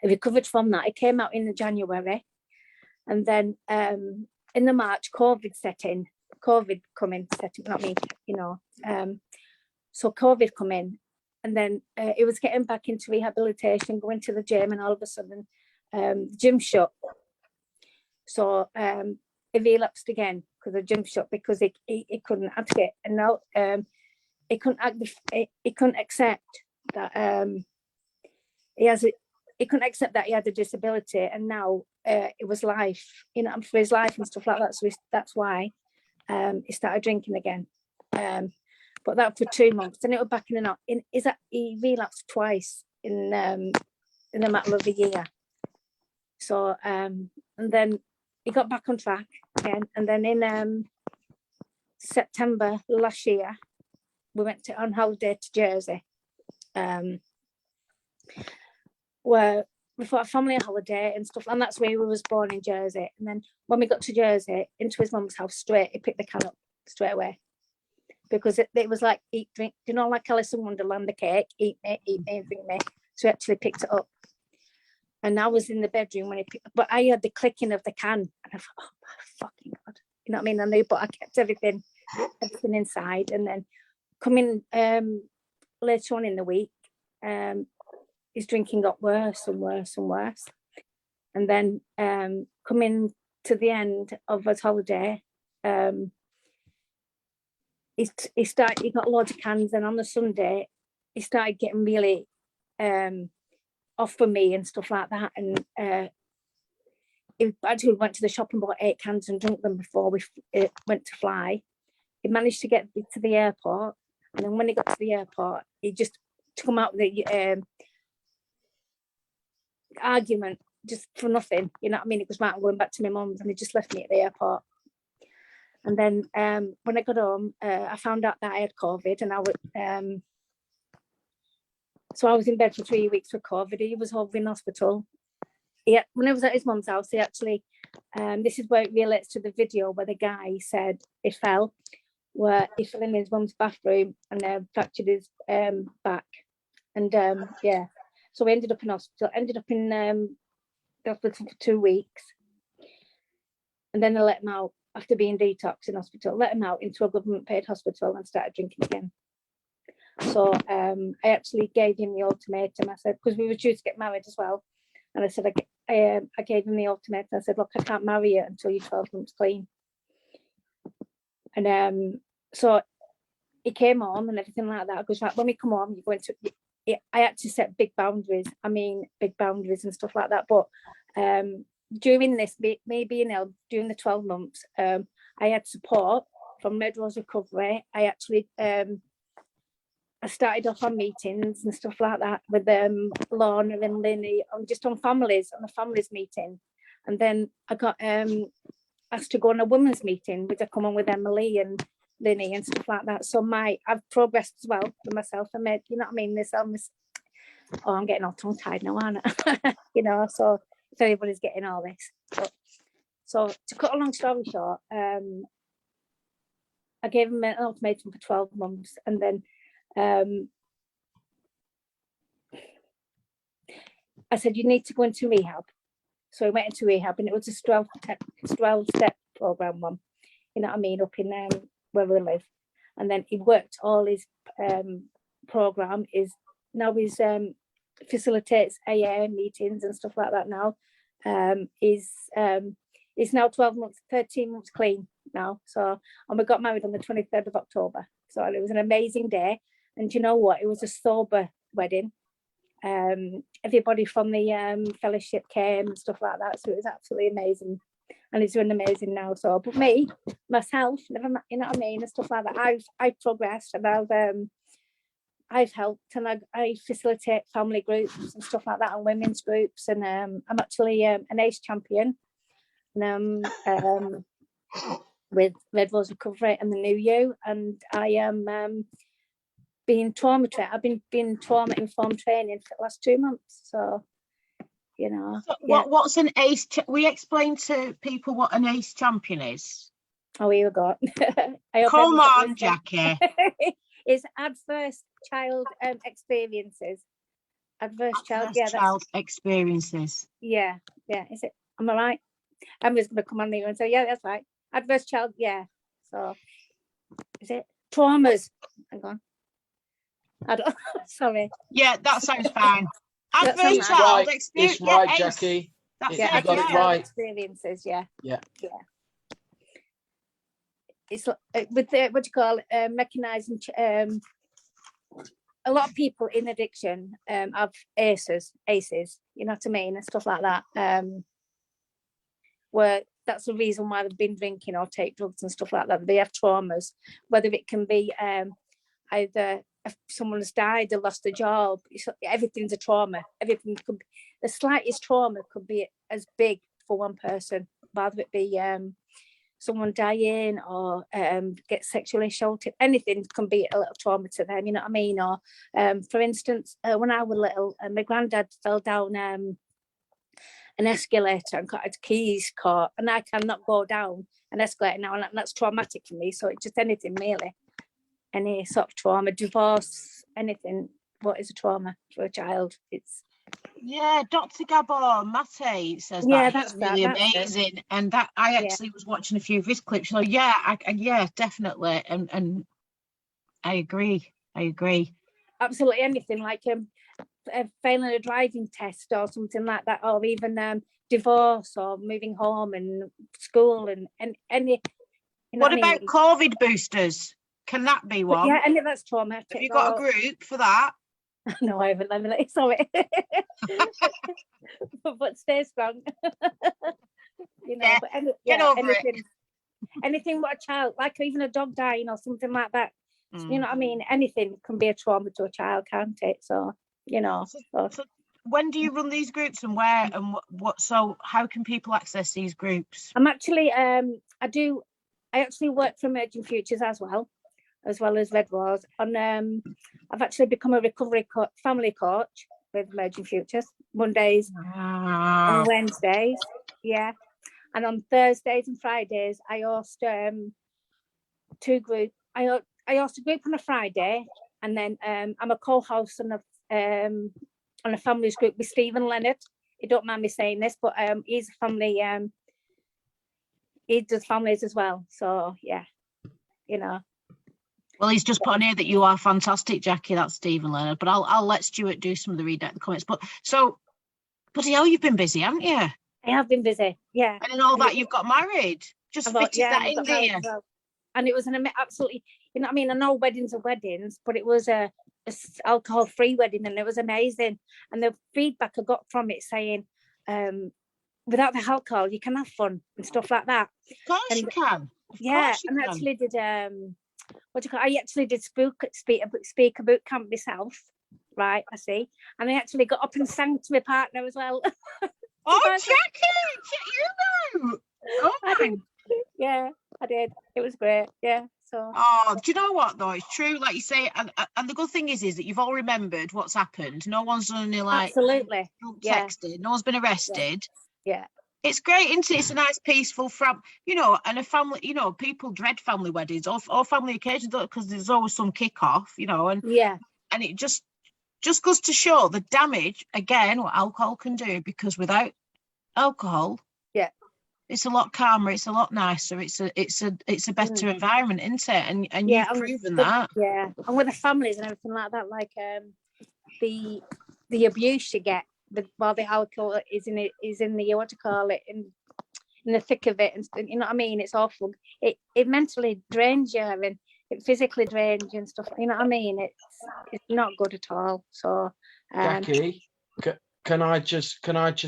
he recovered from that. It came out in the January, and then in the March, COVID set in. COVID come in, not me, you know. So COVID come in, and then it was getting back into rehabilitation, going to the gym, and all of a sudden, the gym shut. So it relapsed again because the gym shut, because he couldn't act it, and now he couldn't accept that he couldn't accept that he had a disability, and now it was life, you know, for his life and stuff like that. So that's why. He started drinking again, but that for 2 months. Then it was back he relapsed twice in a matter of a year. So and then he got back on track again, and then in September last year we went on holiday to Jersey, where we thought a family holiday and stuff, and that's where he was born, in Jersey. And then when we got to Jersey, into his mum's house straight, he picked the can up straight away, because it was like eat, drink, you know, like Alice in Wonderland, the cake, eat me, drink me. So he actually picked it up. And I was in the bedroom when he picked up, but I heard the clicking of the can, and I thought, oh my fucking God, you know what I mean? But I kept everything inside. And then coming later on in the week, his drinking got worse and worse and worse. And then coming to the end of his holiday, he got loads of cans, and on the Sunday he started getting really off for me and stuff like that. And he actually went to the shop and bought 8 cans and drank them before we went to fly. He managed to get to the airport, and then when he got to the airport, he just took him out of the argument just for nothing, you know what I mean? It was right, I'm going back to my mum's, and he just left me at the airport. And then when I got home, I found out that I had COVID, and I would so I was in bed for 3 weeks with COVID. He was over in hospital. When I was at his mum's house, he actually this is where it relates to the video where the guy said he fell in his mum's bathroom and fractured his back. And yeah, so we ended up in hospital, the hospital for 2 weeks. And then I let him out after being detoxed in hospital, let him out into a government paid hospital, and started drinking again. So I actually gave him the ultimatum. I said, because we were due to get married as well. And I said, I gave him the ultimatum. I said, look, I can't marry you until you're 12 months clean. And so he came home and everything like that. I goes, right, when we come home, I had to set big boundaries. I mean, big boundaries and stuff like that. But during this, me being ill, during the 12 months, I had support from Red Rose Recovery. I actually, I started off on meetings and stuff like that with Lorna and Linny, just on families, on a families meeting. And then I got asked to go on a women's meeting, which I come on with Emily and Linny and stuff like that. So I've progressed as well for myself. I made, you know what I mean, this oh, I'm getting all tongue tied now, aren't I? You know, so if everybody's getting all this. So to cut a long story short, I gave him an ultimatum for 12 months, and then I said, you need to go into rehab. So I went into rehab, and it was a 12-step program one, you know what I mean, up in where we live. And then he worked all his program, now he's facilitates AA meetings and stuff like that now. He's now 13 months clean now. So, and we got married on the 23rd of October. So it was an amazing day. And you know what? It was a sober wedding. Everybody from the fellowship came and stuff like that. So it was absolutely amazing. And he's doing amazing now. So, but myself, never, you know what I mean, and stuff like that. I've progressed, and I've helped, and I facilitate family groups and stuff like that, and women's groups. And I'm actually an ACE champion, and with Red Rose Recovery and the New You, and I am being trauma trained. I've been trauma informed training for the last 2 months. So, you know.
So what's an ACE? We explain to people what an ACE champion is.
Oh, here we go.
Come on, Jackie.
It's adverse child experiences. Adverse child
experiences.
Yeah. Is it? Am I right? I'm just going to come on here and say, yeah, that's right. Adverse child, yeah. So, is it traumas? Hang on. I don't. Sorry.
Yeah, that sounds fine. Adverse
sounds
child experience.
It's right,
ACE.
Jackie.
That's
Yeah,
you got it right.
Experiences. Yeah.
Yeah.
It's with the, what do you call it, mechanizing. A lot of people in addiction have ACEs, you know what I mean, and stuff like that. Where that's the reason why they've been drinking or take drugs and stuff like that. They have traumas, whether it can be either if someone has died or lost a job. Everything's a trauma. Everything could be, the slightest trauma could be as big for one person, whether it be someone dying or get sexually assaulted. Anything can be a little trauma to them, you know what I mean? Or for instance, when I was little, my granddad fell down an escalator and got his keys caught, and I cannot go down an escalator now, and that's traumatic for me. So it's just anything really, any sort of trauma, divorce, anything. What is a trauma for a child? It's
Dr. Gabor Mate says that's really amazing, and that I actually was watching a few of his clips. So definitely, and I agree.
Absolutely anything like failing a driving test or something like that, or even divorce or moving home and school and any. You know
what about COVID boosters? Can that be one?
Yeah, and that's traumatic.
Have you got a group for that?
No, I haven't. Sorry. But stay strong. You know, but
get over it.
Anything what a child, like even a dog dying or something like that. You know what I mean? Anything can be a trauma to a child, can't it? So, you know.
So when do you run these groups, and where, and what? So how can people access these groups?
I'm actually I actually work for Emerging Futures as well as Red Rose, and I've actually become a recovery family coach with Emerging Futures, Mondays and Wednesdays, and on Thursdays and Fridays I host two groups. I host a group on a Friday, and then I'm a co-host on a families group with Stephen Leonard. You don't mind me saying this, but he's a family. He does families as well. So yeah, you know.
Well, he's just put on here that you are fantastic, Jackie. That's Stephen Leonard. But I'll let Stuart do some of the read out the comments. But so, bloody hell, you've been busy, haven't you?
I have been busy, yeah.
And in all that, you've got married. Just fitted that in, didn't you?
And it was an absolutely, you know what I mean? I know weddings are weddings, but it was a alcohol-free wedding, and it was amazing. And the feedback I got from it saying, without the alcohol, you can have fun and stuff like that.
Of course you can.
Yeah, and I actually did I actually did speaker boot camp myself, right? I see, and I actually got up and sang to my partner as well.
Oh, Jackie, you know. Oh,
yeah, I did. It was great. Yeah. So.
Oh, do you know what though? It's true, like you say, and the good thing is that you've all remembered what's happened. No one's only like
absolutely
texted. No one's been arrested.
Yeah.
It's great, isn't it? It's a nice, peaceful, and a family. People dread family weddings or family occasions because there's always some kick-off, and and it just goes to show the damage again what alcohol can do. Because without alcohol, it's a lot calmer, it's a lot nicer, it's a better environment, isn't it? And you've proven that.
Yeah, and with the families and everything like that, like the abuse you get while the alcohol is in the in the thick of it, and you know what I mean. It's awful. It mentally drains you, and it physically drains you and stuff. You know what I mean? It's not good at all. So,
Jackie. Can I just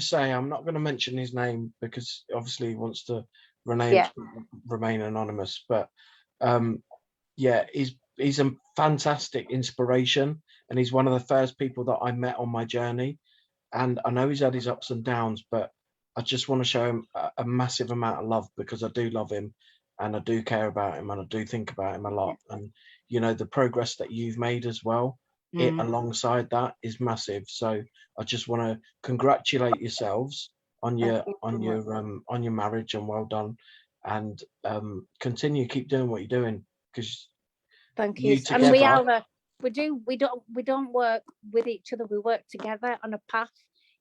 say, I'm not going to mention his name because obviously he wants to remain anonymous, but he's a fantastic inspiration, and he's one of the first people that I met on my journey. And I know he's had his ups and downs, but I just want to show him a massive amount of love because I do love him and I do care about him and I do think about him a lot. And the progress that you've made as well, it alongside that is massive. So I just want to congratulate yourselves on your marriage, and well done, and keep doing what you're doing, because
thank you. And we don't work with each other, we work together on a path.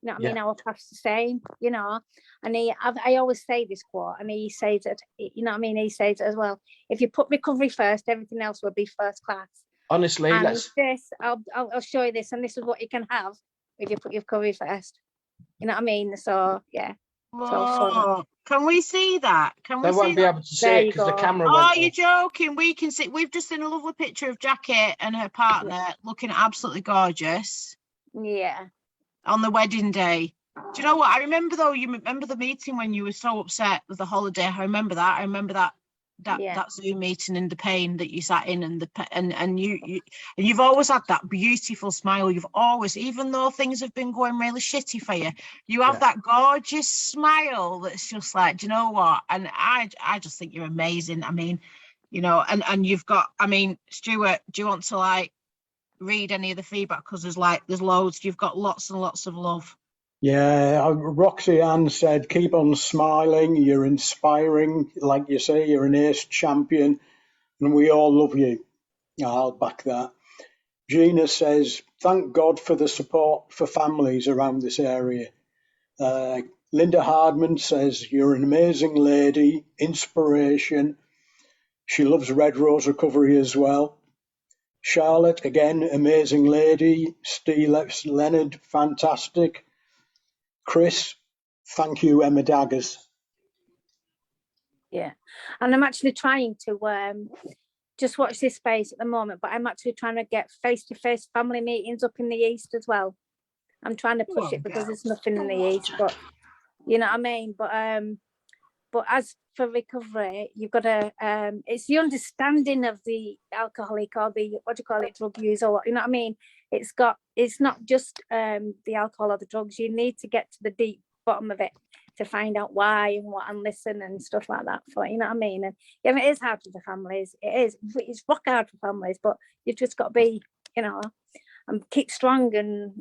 You know what I mean? Our path's the same, and I always say this quote, and he says it, you know what I mean? He says it as well. If you put recovery first, everything else will be first class.
Honestly,
and I'll show you this, and this is what you can have if you put your recovery first. You know what I mean? So yeah.
Whoa. Can we see that?
They won't be able to see it because the camera went
off. You're joking. We can see. We've just seen a lovely picture of Jackie and her partner looking absolutely gorgeous.
Yeah.
On the wedding day. Do you know what? I remember though, you remember the meeting when you were so upset with the holiday. I remember that Zoom meeting and the pain that you sat in, and you've always had that beautiful smile. You've always, even though things have been going really shitty for you, you have that gorgeous smile that's just like, do you know what? And I just think you're amazing. I mean, and you've got, I mean, Stuart, do you want to read any of the feedback? Because there's loads. You've got lots and lots of love.
Yeah, Roxy Ann said, keep on smiling, you're inspiring, like you say, you're an ace champion, and we all love you. I'll back that. Gina says, thank God for the support for families around this area. Linda Hardman says, you're an amazing lady, inspiration. She loves Red Rose Recovery as well. Charlotte, again, amazing lady. Steve Leonard, fantastic. Chris, thank you, Emma Daggers.
Yeah, and I'm actually trying to just watch this space at the moment, but I'm actually trying to get face-to-face family meetings up in the east as well. I'm trying to push it because there's nothing in the east, but you know what I mean. But as for recovery, you've got to it's the understanding of the alcoholic or the drug user, or you know what I mean. It's not just the alcohol or the drugs. You need to get to the deep bottom of it to find out why and what, and listen and stuff like that. For you know what I mean. And yeah, it is hard for the families. It's rock hard for families, but you've just got to be, and keep strong, and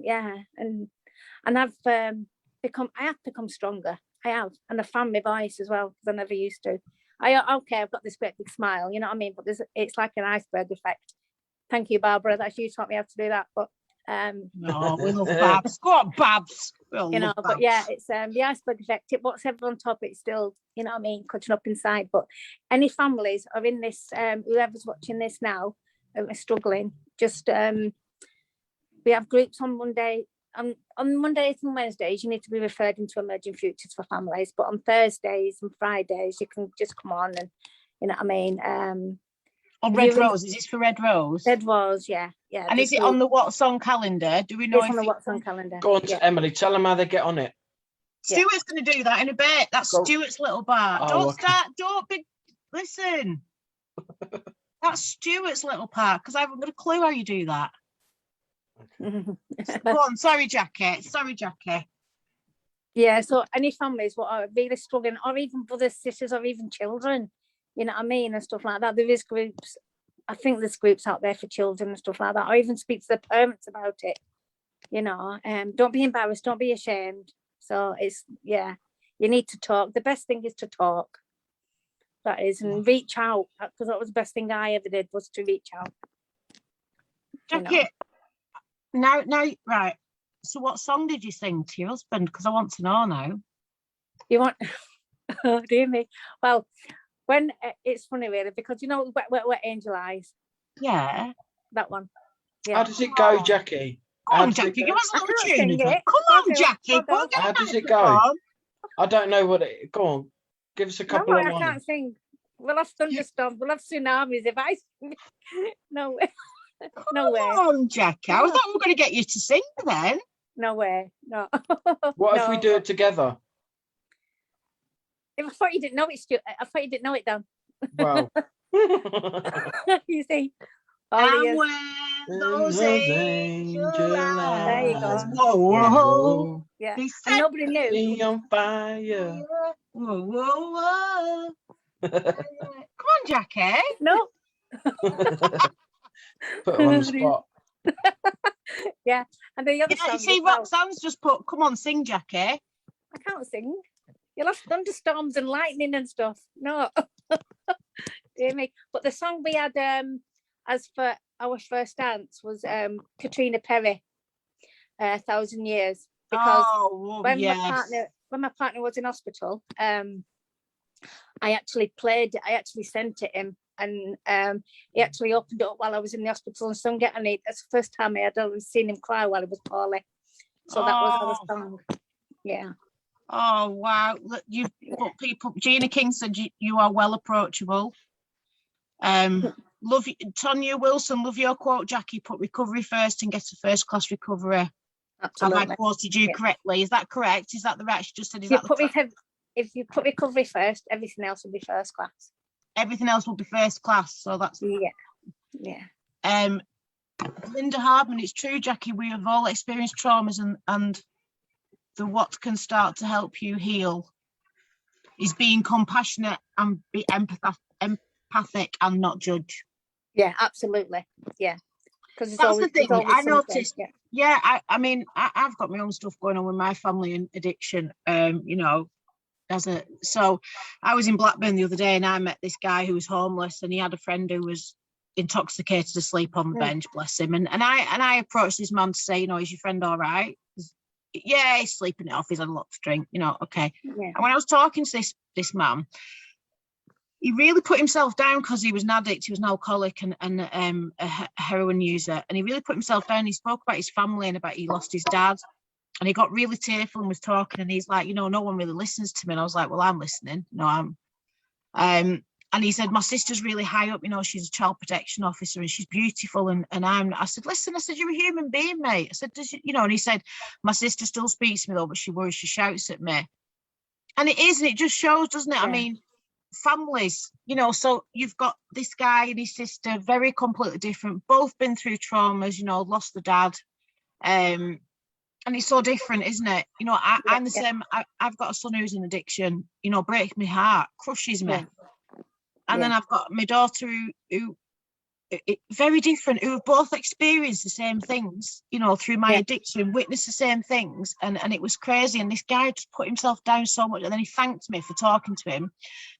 I've become stronger. I have, and I found my voice as well, because I never used to. I've got this great big smile, you know what I mean, but it's like an iceberg effect. Thank you, Barbara, that you taught me how to do that. But
no, we love Babs. Go on, Babs.
But yeah, it's the iceberg effect. It what's everyone on top, it's still, you know what I mean, cutting up inside. But any families are in this, whoever's watching this now are struggling, just we have groups on Monday. On Mondays and Wednesdays, you need to be referred into Emerging Futures for families, but on Thursdays and Fridays, you can just come on and, you know what I mean,
On
Have
Red
you ever-
Rose, is this for Red Rose?
Red Rose, yeah.
And is it on the What's On calendar? Do we know
It's
if
on the
it-
What's On calendar.
Go on to
Yeah.
Emily. Tell them how they get on it.
Yeah.
Stuart's going to do that in a bit. That's
Go.
Stuart's little bar.
Oh,
Don't
okay.
start. Don't be. Listen. That's Stuart's little part because I haven't got a clue how you do that. Go on. Sorry, Jackie. Sorry, Jackie.
Yeah, so any families what are really struggling, or even brothers, sisters, or even children, you know what I mean, and stuff like that. There is groups. I think there's groups out there for children and stuff like that. Or even speak to the parents about it. You know, don't be embarrassed, don't be ashamed. So it's you need to talk. The best thing is to talk. That is, and reach out, because that was the best thing I ever did, was to reach out.
Jackie. Now, right. So, what song did you sing to your husband? Because I want to know now.
You want? Oh, dear me. Well, when it's funny really, because you know wet Angel Eyes.
Yeah.
That one. Yeah.
How does it go, Jackie?
Come
How
on,
does it
Jackie.
go?
Give us a
I
little
can't
tune.
sing
of it.
it.
Come on,
Okay,
Jackie.
well,
Go and get
How
a
does it
microphone.
go? I don't know what it. Go on. Give us a couple
No,
of
I
lines.
can't sing. We'll have thunderstorms. We'll have tsunamis if I sing. No way. No way.
Come on, Jackie. I thought we were going to get you to sing then.
No way. No.
What if
No.
we do it together?
I thought you didn't know it, Stu. I thought you didn't know it, Dan.
Well.
You see. All
And
he is.
when those angel
There you
eyes,
go.
whoa, whoa,
Yeah.
they
And
set
nobody knew.
Me on fire.
whoa, whoa, whoa. Come on, Jackie.
No.
Put her on the spot.
Yeah. And the other
Yeah, you
song.
see,
as well.
Roxanne's just put, come on, sing, Jackie.
I can't sing. You'll have thunderstorms and lightning and stuff. No. Dear me. But the song we had as for our first dance was Katrina Perry, 1,000 Years. Because when my partner was in hospital, I actually sent it him, and he actually opened it up while I was in the hospital and sung it, and that's the first time I had ever seen him cry while he was poorly. So that was our song. Yeah.
Oh, wow. Look, you've put people, Gina King said you are well approachable. Love Tonya Wilson, love your quote, Jackie, put recovery first and get a first class recovery.
Absolutely.
Have I quoted you correctly? Is that correct? Is that the right? She just said,
if you put recovery first, everything else will be first class.
Everything else will be first class. So that's
yeah.
Linda Hardman, it's true, Jackie. We have all experienced traumas, and the what can start to help you heal is being compassionate and be empathic and not judge.
Yeah, absolutely. Yeah. Because
that's the thing. I noticed.
Yeah.
I mean, I've got my own stuff going on with my family and addiction. You know, so I was in Blackburn the other day and I met this guy who was homeless and he had a friend who was intoxicated asleep on the bench, bless him. And I approached this man to say, you know, is your friend all right? Yeah, he's sleeping it off. He's had a lot to drink. You know, okay. Yeah. And when I was talking to this man, he really put himself down because he was an addict, he was an alcoholic and a heroin user. And he really put himself down. He spoke about his family and about he lost his dad. And he got really tearful and was talking. And he's like, you know, no one really listens to me. And I was like, well, I'm listening. No, I'm. And he said, my sister's really high up. You know, she's a child protection officer and she's beautiful. And I said, listen, I said, you're a human being, mate. I said, you know, and he said, my sister still speaks to me though, but she worries, she shouts at me. And it is, and it just shows, doesn't it? Yeah. I mean, families, you know, so you've got this guy and his sister, very completely different, both been through traumas, you know, lost the dad, and it's so different, isn't it? You know, I'm the same. I've got a son who's in addiction, you know, breaks my heart, crushes me. And then I've got my daughter who very different, who have both experienced the same things, you know, through my addiction, witnessed the same things. And it was crazy. And this guy just put himself down so much. And then he thanked me for talking to him.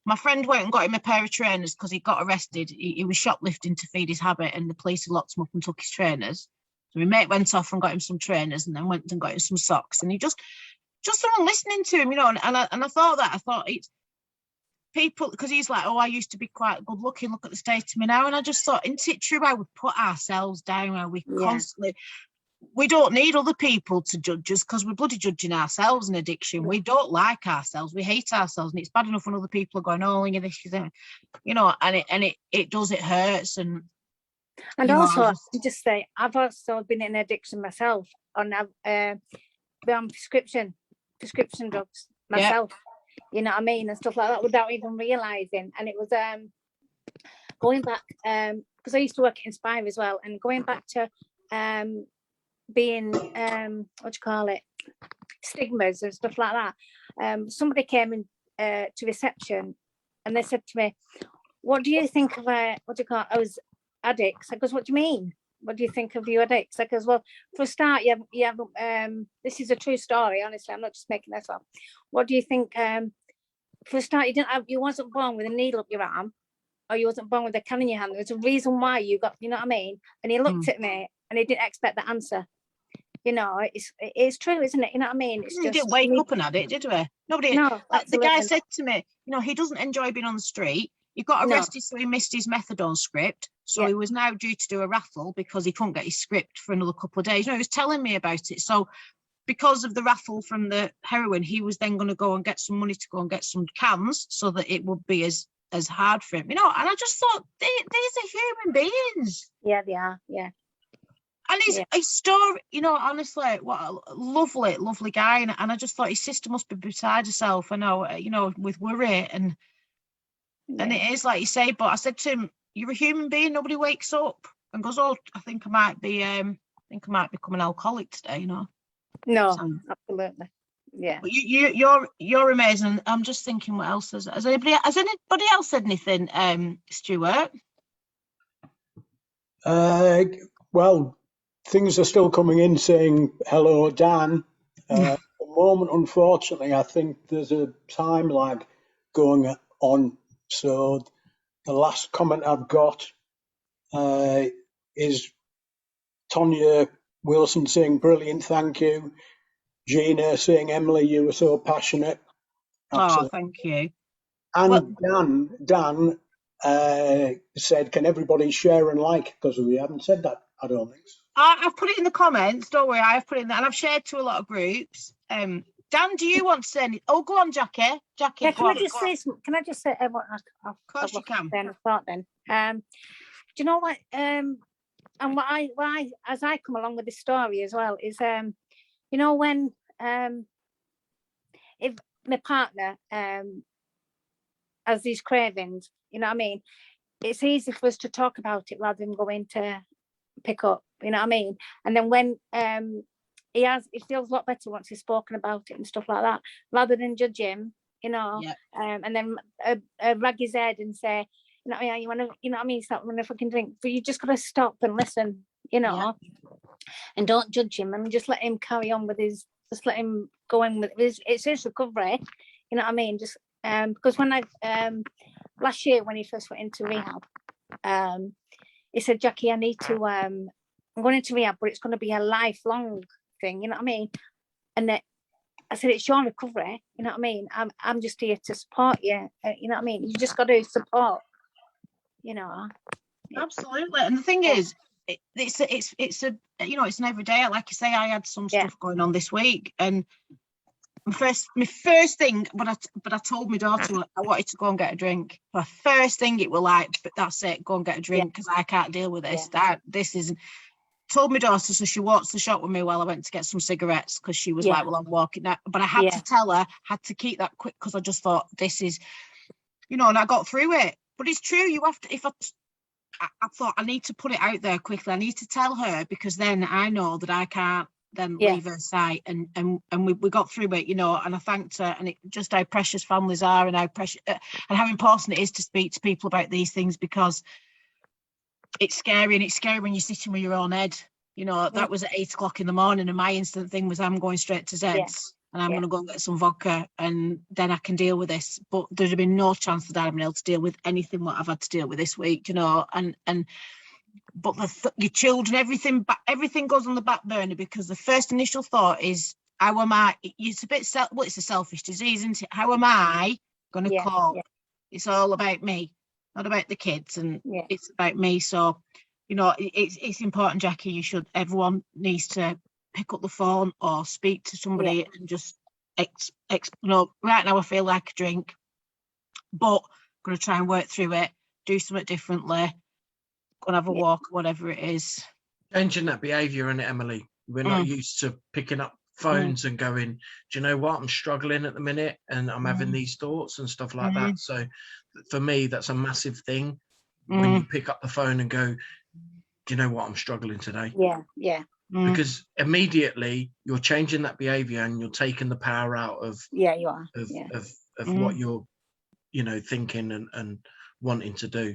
My friend went and got him a pair of trainers because he got arrested. He was shoplifting to feed his habit and the police locked him up and took his trainers. So my mate went off and got him some trainers and then went and got him some socks. And he just someone listening to him, you know, and I thought it's people, because he's like, oh, I used to be quite good looking, look at the state of me now. And I just thought, isn't it true how we put ourselves down, how we constantly, we don't need other people to judge us because we're bloody judging ourselves in addiction. We don't like ourselves. We hate ourselves, and it's bad enough when other people are going, "Oh, you're this, you know," and it does, it hurts. And
also, I just say, I've also been in addiction myself, and I've been on prescription drugs myself. You know what I mean, and stuff like that, without even realizing. And it was going back because I used to work at Inspire as well, and going back to being what do you call it, stigmas and stuff like that. Somebody came in to reception, and they said to me, "What do you think of what do you call it? I was addicts?" I goes, "What do you mean? What do you think of you addicts?" I goes, "Well, for a start, you have this is a true story, honestly, I'm not just making this up. What do you think? For a start, you wasn't born with a needle up your arm, or you wasn't born with a can in your hand. There's a reason why you got, you know what I mean?" And he looked at me, and he didn't expect the answer. You know, it's true, isn't it? You know what I mean? It's
we didn't wake up and had it, did we? Nobody.
No,
the guy said to me, you know, he doesn't enjoy being on the street. He got arrested, so he missed his methadone script. So he was now due to do a raffle because he couldn't get his script for another couple of days. You know, he was telling me about it. So because of the raffle from the heroin, he was then going to go and get some money to go and get some cans so that it would be as hard for him. You know, and I just thought, these are human beings.
Yeah, they are. Yeah.
And his story, you know, honestly, what a lovely guy. And I just thought his sister must be beside herself. I know, you know, with worry. And it is like you say, but I said to him, "You're a human being, nobody wakes up and goes, oh, I think I might become an alcoholic today," you know.
No, absolutely. Yeah.
But you're amazing. I'm just thinking, what else has anybody else said anything, Stuart?
Well, things are still coming in saying hello, Dan. At the moment, unfortunately, I think there's a time lag going on. So the last comment I've got is Tonya Wilson saying, "Brilliant, thank you." Gina saying, "Emily, you were so passionate." Absolutely.
Oh, thank you.
And Dan said, "Can everybody share and like?" Because we haven't said that, I don't think.
I've put it in the comments. Don't worry, I've put it in there, and I've shared to a lot of groups. Dan, do you want to say anything? Oh, go on, Jackie. Jackie,
yeah, can I just say
of course you can.
Then do you know what? And why as I come along with this story as well is you know, when if my partner has these cravings, you know what I mean, it's easy for us to talk about it rather than going to pick up, you know what I mean. And then when it feels a lot better once he's spoken about it and stuff like that, rather than judge him, you know. And then rag his head and say, you know, you want to, you know what I mean, stop having a fucking drink. But you just got to stop and listen, you know, and don't judge him, and just let him carry on with just let him go in with it's his recovery, you know what I mean. Just because when last year when he first went into rehab, he said, "Jackie, I need to I'm going into rehab, but it's going to be a lifelong thing," you know what I mean. And I said, "It's your recovery, you know what I mean. I'm just here to support you, you know what I mean. You just got to support, you know."
Absolutely. And the thing is, it's a you know, it's an everyday. Like you say, I had some stuff going on this week, and my first thing, but I told my daughter I wanted to go and get a drink. My first thing, it was like, but that's it, go and get a drink because I can't deal with this. This isn't. Told my daughter, so she walked to the shop with me while I went to get some cigarettes because she was like, "Well, I'm walking now." But I had to tell her, had to keep that quick because I just thought this is, you know, and I got through it. But it's true, you have to. If I thought I need to put it out there quickly. I need to tell her because then I know that I can't then leave her sight. And we got through it, you know. And I thanked her, and it just how precious families are, and how precious and how important it is to speak to people about these things because it's scary, and it's scary when you're sitting with your own head. You know, that was at 8 o'clock in the morning, and my instant thing was I'm going straight to Zed's and I'm going to go and get some vodka, and then I can deal with this. But there'd have been no chance that I'd been able to deal with anything what I've had to deal with this week, you know. But your children, everything goes on the back burner because the first initial thought is, how am I? It's a bit it's a selfish disease, isn't it? How am I going to cope? It's all about me, not about the kids, and it's about me. So you know, it's important, Jackie. Everyone needs to pick up the phone or speak to somebody and just right now I feel like a drink, but I'm going to try and work through it, do something differently, go and have a walk, whatever it is.
Changing that behaviour, in it, Emily. We're not used to picking up phones and going, do you know what, I'm struggling at the minute and I'm having these thoughts and stuff like that. So for me, that's a massive thing when you pick up the phone and go, do you know what, I'm struggling today. Because immediately you're changing that behaviour and you're taking the power out of
you are
of what you're, you know, thinking and wanting to do.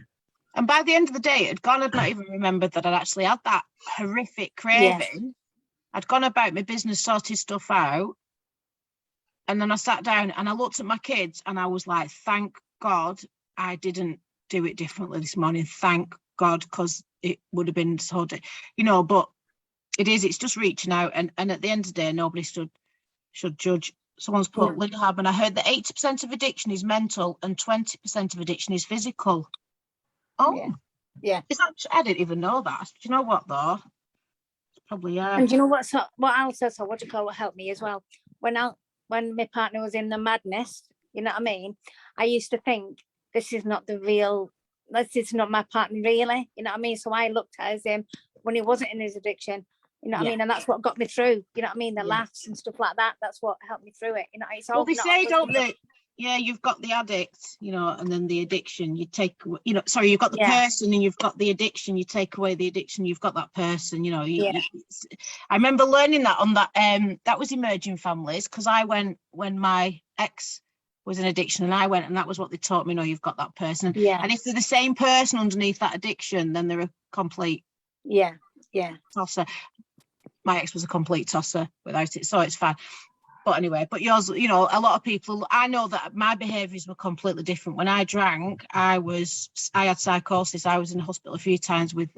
And by the end of the day, I'd not even remembered that I'd actually had that horrific craving. I'd gone about my business, sorted stuff out, and then I sat down and I looked at my kids and I was like, thank God I didn't do it differently this morning. Thank God, because it would have been so, you know, but it's just reaching out. And at the end of the day, nobody should judge. Someone's put, Linda Harman, I heard that 80% of addiction is mental and 20% of addiction is physical. Oh, is that, I didn't even know that. Do you know what, though? Probably,
And you know what else what helped me as well? When my partner was in the madness, you know what I mean? I used to think, this is not my partner really, you know what I mean? So I looked at him when he wasn't in his addiction, you know what I mean? And that's what got me through, you know what I mean? The laughs and stuff like that, that's what helped me through it. You know, it's all,
they say, don't they? Yeah, you've got the addict, you know, and then the addiction, you take, you know, sorry, you've got the person and you've got the addiction, you take away the addiction, you've got that person, you know. I remember learning that on that was Emerging Families, because I went when my ex was in addiction and I went, and that was what they taught me, no, you've got that person. And if they're the same person underneath that addiction, then they're a complete tosser. My ex was a complete tosser without it, so it's fine. But anyway, but yours, you know, a lot of people, I know that my behaviours were completely different. When I drank, I had psychosis. I was in hospital a few times with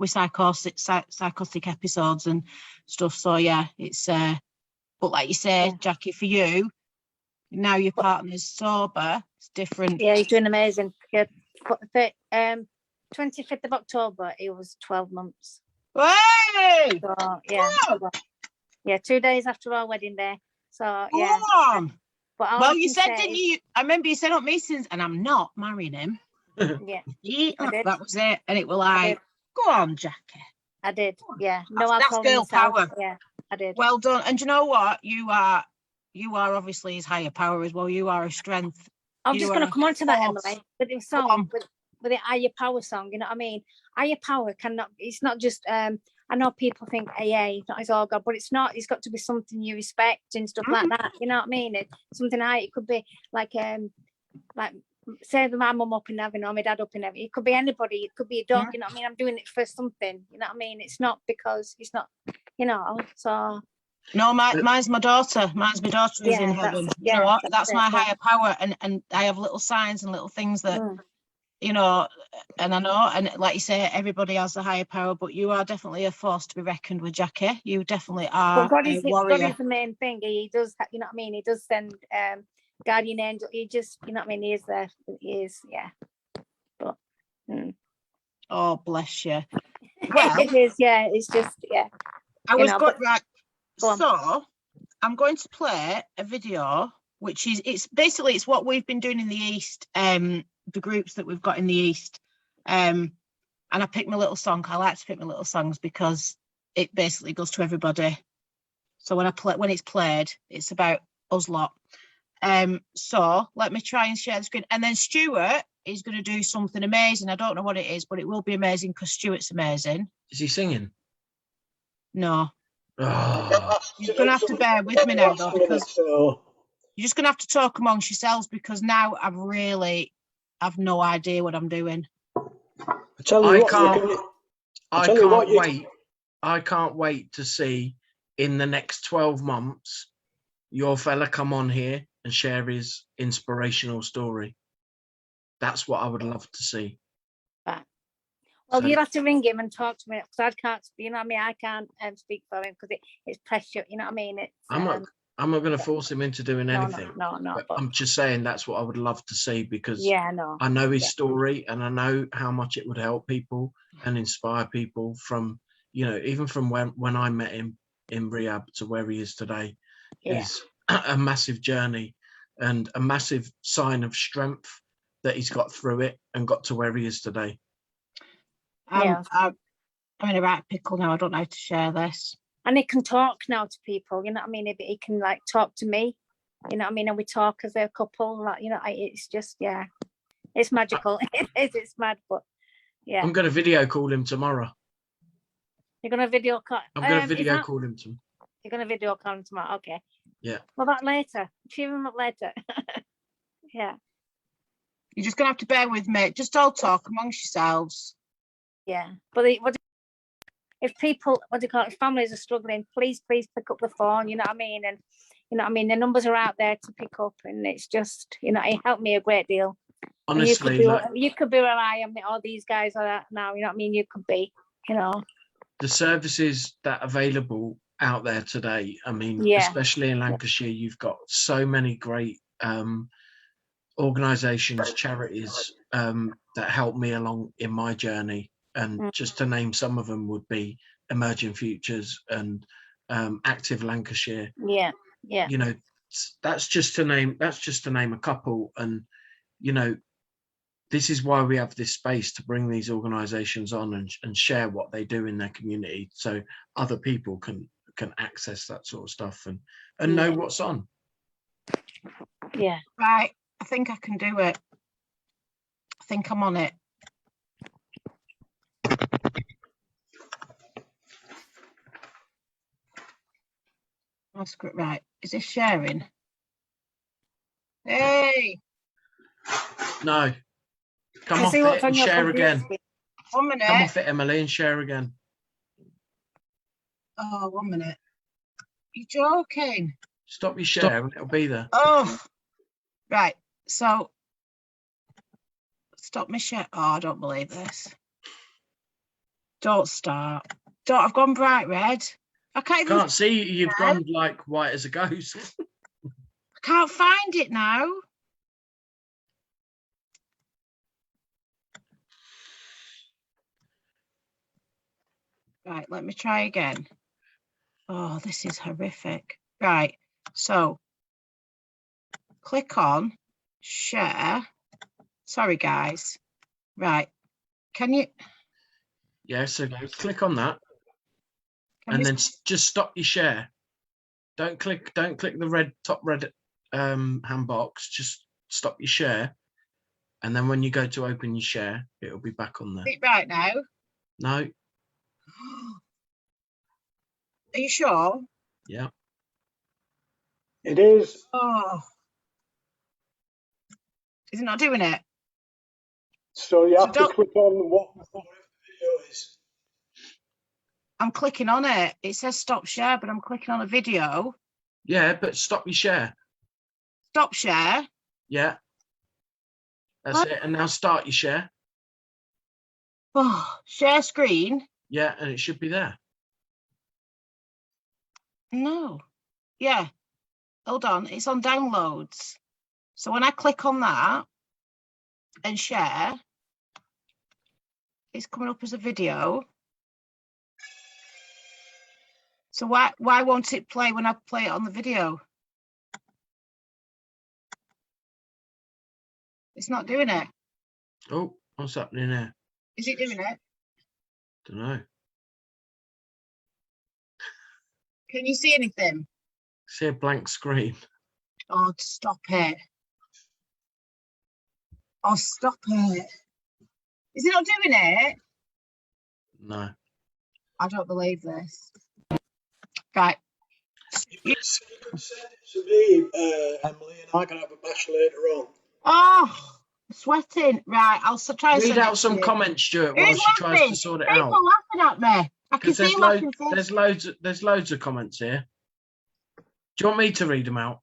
psychotic episodes and stuff. So yeah, it's but like you say, Jackie, for you, now your partner's sober, it's different.
Yeah, he's doing amazing. 25th of October, it was 12 months.
Hey!
So, yeah, 2 days after our wedding day. So
yeah.
But
well, you said, didn't you? I remember you said on me since, and I'm not marrying him. That was it. And it was like, go on, Jackie.
I did. Yeah. No,
that's girl power.
Yeah, I did.
Well done. And you know what? You are obviously his higher power as well. You are a strength.
I'm just going to come on to that, Emily, with the song, with the higher power song. You know what I mean? Higher power cannot. It's not just. I know people think AA, not as all God, but it's not. It's got to be something you respect and stuff like that. You know what I mean? It's something it could be like say my mum up in heaven or my dad up in heaven. It could be anybody. It could be a dog. You know what I mean? I'm doing it for something. You know what I mean? It's not because it's not. You know. So.
No, mine's my daughter. Mine's my daughter who's in heaven. You know what? That's my higher power, and I have little signs and little things that. You know, and I know, and like you say, everybody has a higher power, but you are definitely a force to be reckoned with, Jackie. You definitely are a warrior.
God is the main thing. He does, you know what I mean? He does send guardian angel. He just, you know what I mean? He is there. He is, yeah. But,
oh, bless you. Well,
it is, yeah. It's just, yeah.
I was good, right. So, I'm going to play a video, which is, it's what we've been doing in the East, the groups that we've got in the East, and I picked my little song. I like to pick my little songs because it basically goes to everybody. So when it's played, it's about us lot. So let me try and share the screen, and then Stuart is going to do something amazing. I don't know what it is, but it will be amazing because Stuart's amazing.
Is he singing?
No.
Oh.
You're going to have to bear with me now, though, because you're just going to have to talk amongst yourselves, because now I've no idea what I'm doing.
I can't wait to see in the next 12 months your fella come on here and share his inspirational story. That's what I would love to see.
Well, you'll have to ring him and talk to me, because I can't, you know what I mean? I can't speak for him because it's pressure, you know what I mean?
I'm not going to force him into doing anything.
No.
But I'm just saying that's what I would love to see, because
Yeah, no.
I know his story and I know how much it would help people and inspire people from, you know, even from when I met him in rehab to where he is today is a massive journey and a massive sign of strength that he's got through it and got to where he is today.
I'm in a right pickle now. I don't know how to share this.
And he can talk now to people, you know what I mean? He can like talk to me, you know what I mean? And we talk as a couple, like, you know, it's just, yeah, it's magical. It's mad, but yeah.
I'm going to video call him tomorrow.
You're going to video call?
I'm going to video call him tomorrow.
You're going to video call him tomorrow? Okay.
Yeah.
Well, that later. Cheer him up later. Yeah.
You're just going to have to bear with me. Just all talk amongst yourselves.
Yeah. But if people, if families are struggling, please pick up the phone, you know what I mean? And, you know what I mean? The numbers are out there to pick up, and it's just, you know, it helped me a great deal.
Honestly,
you could be where I am, all these guys are at now, you know what I mean? You could be, you know.
The services that are available out there today, I mean, especially in Lancashire, you've got so many great organisations, charities that help me along in my journey. And just to name some of them would be Emerging Futures and Active Lancashire.
Yeah.
You know, that's just to name a couple. And, you know, this is why we have this space to bring these organisations on and share what they do in their community, so other people can access that sort of stuff and know what's on.
Yeah.
Right. I think I can do it. I think I'm on it. Right. Is this sharing? Hey.
No. Come off it and share again.
1 minute.
Come off it, Emily, and share again.
Oh, 1 minute. You're joking.
Stop your share and it'll be there.
Oh. Right. So stop my share. Oh, I don't believe this. Don't start. I've gone bright red. I can't
see you. You've gone like white as a ghost.
I can't find it now. Right, let me try again. Oh, this is horrific. Right, so click on share. Sorry, guys. Right, can you?
Yeah, so click on that. And then just stop your share. Don't click the top red hand box. Just stop your share. And then when you go to open your share, it'll be back on there.
Is it right now?
No.
Are you sure?
Yeah.
It is.
Oh. Is it not doing it?
So you have to click on whatever the video is.
I'm clicking on it. It says stop share, but I'm clicking on a video.
Yeah, but stop your share.
Stop share?
Yeah. That's it. And now start your share.
Oh, share screen?
Yeah, and it should be there.
No. Yeah. Hold on. It's on downloads. So when I click on that and share, it's coming up as a video. So why won't it play when I play it on the video? It's not doing it.
Oh, what's happening here?
Is it doing it?
Don't know.
Can you see anything?
See a blank screen.
Oh, stop it. Oh, stop it. Is it not doing it?
No.
I don't believe this. Right.
You can send it to me, Emily, and I can have a bash later on.
Oh, I'm sweating. Right, I'll try and
read out some comments, Stuart, while she tries to sort it out.
People laughing at me. I can see laughing.
There's loads of comments here. Do you want me to read them out?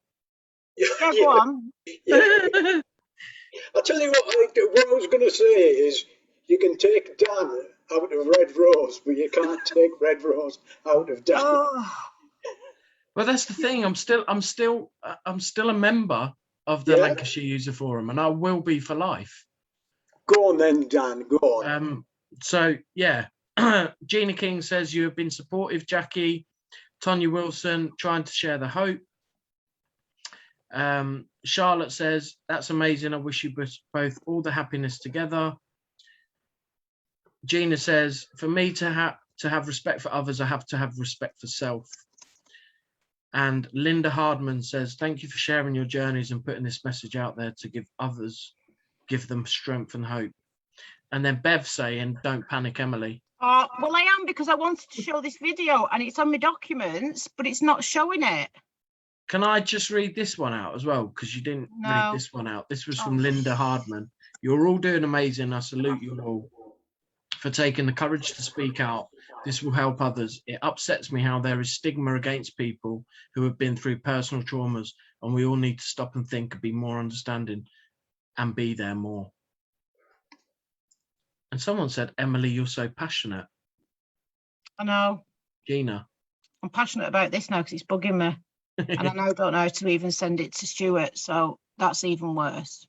Yeah, go on.
Yeah. I'll tell you what I was going to say is you can take Dan out of Red Rose, but you can't take Red Rose out of Dan.
Oh.
Well, that's the thing. I'm still a member of the Lancashire User Forum, and I will be for life.
Go on then, Dan. Go on.
So yeah, Gina King says you have been supportive, Jackie. Tonya Wilson trying to share the hope. Charlotte says that's amazing. I wish you both all the happiness together. Gina says, for me to have respect for others, I have to have respect for self. And Linda Hardman says, thank you for sharing your journeys and putting this message out there to give them strength and hope. And then Bev saying, don't panic, Emily.
Well, I am, because I wanted to show this video and it's on my documents, but it's not showing it.
Can I just read this one out as well? Because you didn't read this one out. This was from Linda Hardman. You're all doing amazing. I salute you all for taking the courage to speak out. This will help others. It upsets me how there is stigma against people who have been through personal traumas, and we all need to stop and think and be more understanding and be there more. And someone said, Emily, you're so passionate.
I know.
Gina.
I'm passionate about this now because it's bugging me. And I now don't know how to even send it to Stuart, so that's even worse.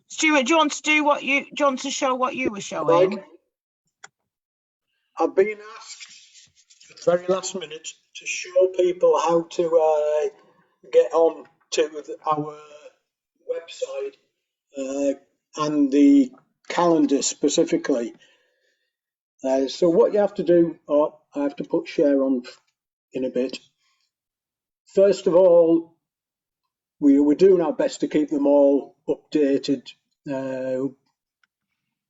Stuart, do you want to show what you were showing?
I've been asked at the very last minute to show people how to get on to our website and the calendar specifically. So what you have to do, I have to put share on in a bit. First of all, we're doing our best to keep them all updated.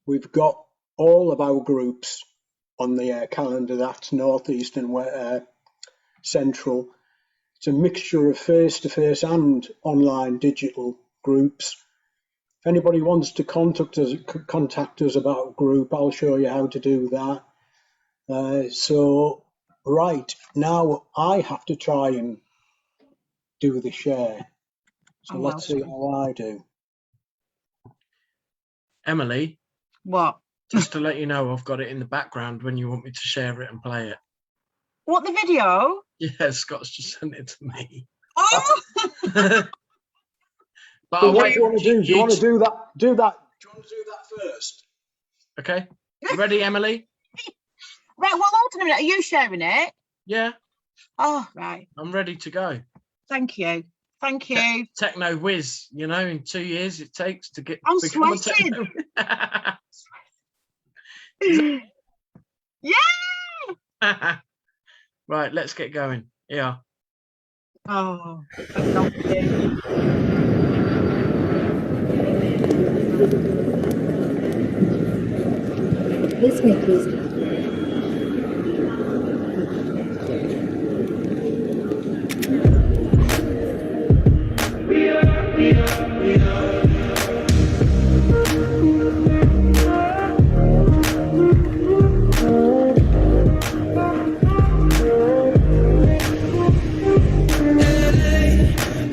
We've got all of our groups on the calendar. That's North East and Central. It's a mixture of face-to-face and online digital groups. If anybody wants to contact us about a group, I'll show you how to do that. So right now I have to try and do the share. So let's see how I do.
Emily.
What?
Just to let you know, I've got it in the background when you want me to share it and play it.
What, the video?
Yeah, Scott's just sent it to me.
Oh!
But
so what do you want to do? Do you want to do that? Do you want to do that first?
Okay. You ready, Emily?
Right, well, hold on a minute. Are you sharing it?
Yeah.
Oh, right.
I'm ready to go.
Thank you. Thank you.
Techno whiz, you know, in 2 years it takes to get.
I'm sweating. Yeah.
Right, let's get going. Yeah.
Oh, I love it.
Listening, please.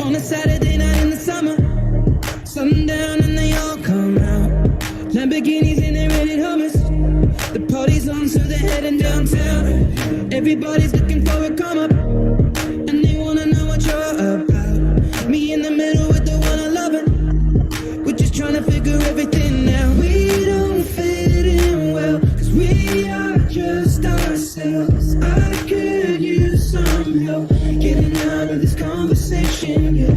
On a Saturday night in the summer, sundown and they all come out. Lamborghinis and they rented hummus. The party's on, so they're heading downtown. Everybody's looking for a come up, and they wanna know what you're about. Me in the middle with the one I love it. We're just trying to figure everything out. We don't fit in well, cause we are just ourselves. I could use some help getting out of this conversation. You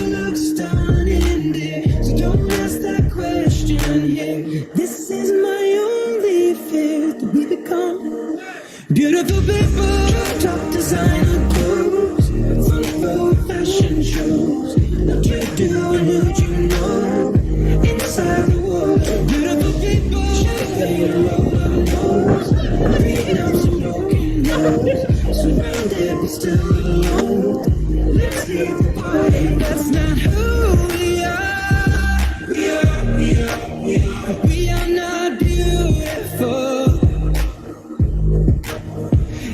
look stunning, dear, so don't ask that question here. This is my only fear, that we become beautiful people. Top designer clothes, front row fashion shows. What you do and who you know inside the world. Beautiful people, they roll our nose, beating up some broken nose. Surrounded but still alone. Let's leave the party. That's not who we are. We are not beautiful.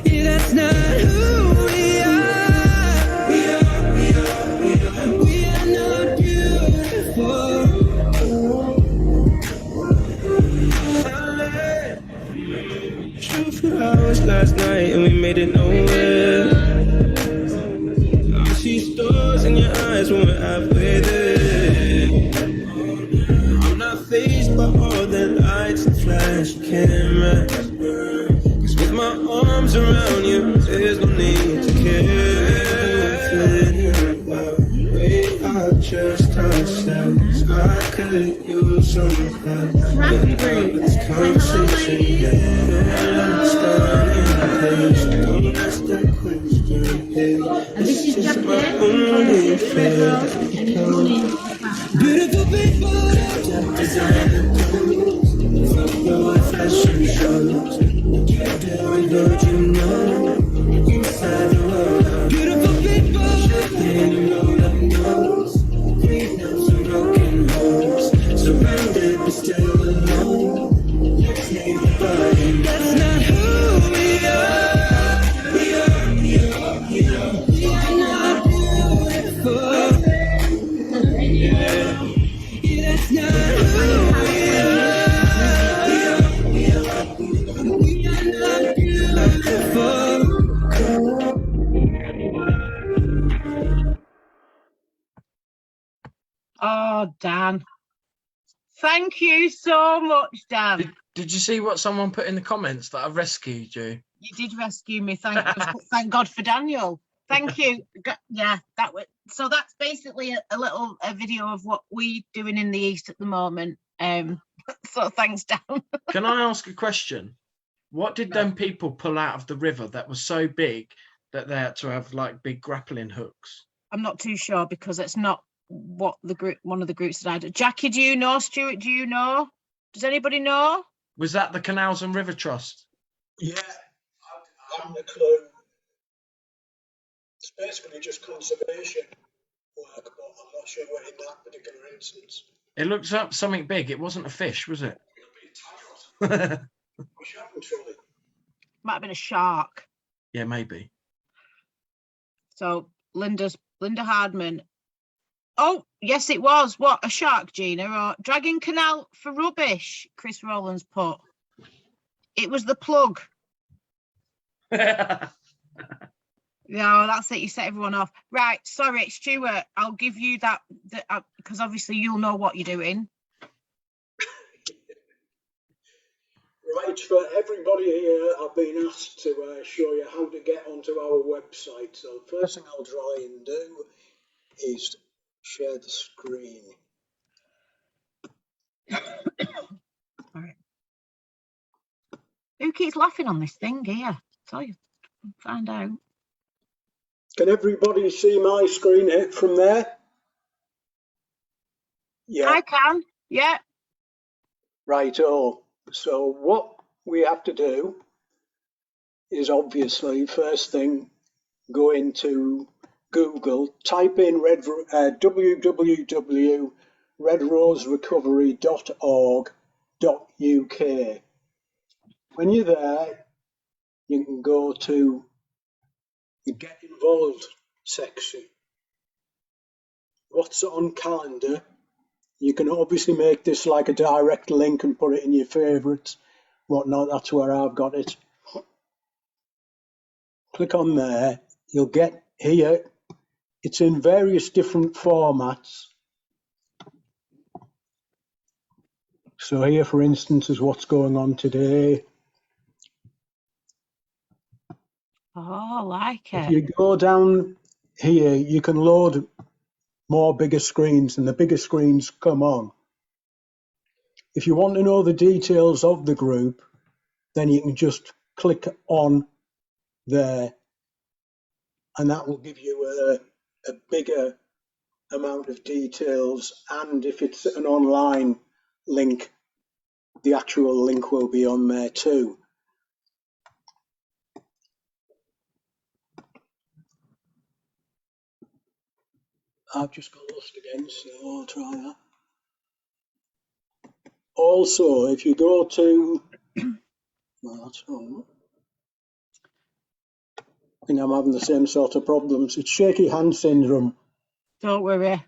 Yeah, that's not who we are. We are not beautiful. 2 hours last night and we made it in your eyes when we're halfway there. I'm not fazed by all the lights and flash cameras. Cause with my arms around you, there's no need to care. We are just ourselves. I could use some help. Getting out of this conversation. Don't ask that question.
And this is
just
Jackie
my
from
only
Red Rose, and he's running
beautiful people, designer clothes, from your fashion shows. Don't you know, inside the world, beautiful people, and you know that knows, clean up some broken homes, surrounded but still alone. Let's leave the body. That's not who we are. We are not beautiful. That's not who we are. We are not beautiful.
Oh, Dan. Thank you so much, Dan.
Did you see what someone put in the comments that I rescued you?
You did rescue me. Thank God for Daniel. Thank you. Yeah, that was so. That's basically a little video of what we're doing in the East at the moment. So thanks, Dan.
Can I ask a question? What did them people pull out of the river that was so big that they had to have like big grappling hooks?
I'm not too sure because it's not what the group. One of the groups that I did. Jackie, do you know? Stuart, do you know? Does anybody know?
Was that the Canals and River Trust?
Yeah, I haven't a clue. It's basically just conservation work, but I'm not sure in that particular instance.
It looked up something big. It wasn't a fish, was it?
Which happened to it?
Might have been a shark.
Yeah, maybe.
So Linda Hardman. Oh, yes, it was. What, a shark, Gina? Or dragging canal for rubbish, Chris Rowlands put. It was the plug. No, that's it. You set everyone off. Right, sorry, Stuart. I'll give you that because obviously you'll know what you're doing.
Right, for everybody here, I've been asked to show you how to get onto our website. So the first thing I'll try and do is share the screen.
All right. Who keeps laughing on this thing here? Tell you, find out.
Can everybody see my screen from there? Yeah.
I can. Yeah.
Right. Oh, so what we have to do is obviously first thing go into Google, type in www.redroserecovery.org.uk. When you're there, you can go to the Get Involved section. What's on calendar? You can obviously make this like a direct link and put it in your favourites, whatnot. That's where I've got it. Click on there. You'll get here. It's in various different formats. So here, for instance, is what's going on today.
Oh, I like it.
If you go down here, you can load more bigger screens, and the bigger screens come on. If you want to know the details of the group, then you can just click on there, and that will give you a bigger amount of details. And if it's an online link, the actual link will be on there too. I've just got lost again, so I'll try that. Also, if you go to, well, that's wrong. I think I'm having the same sort of problems. It's shaky hand syndrome.
Don't worry.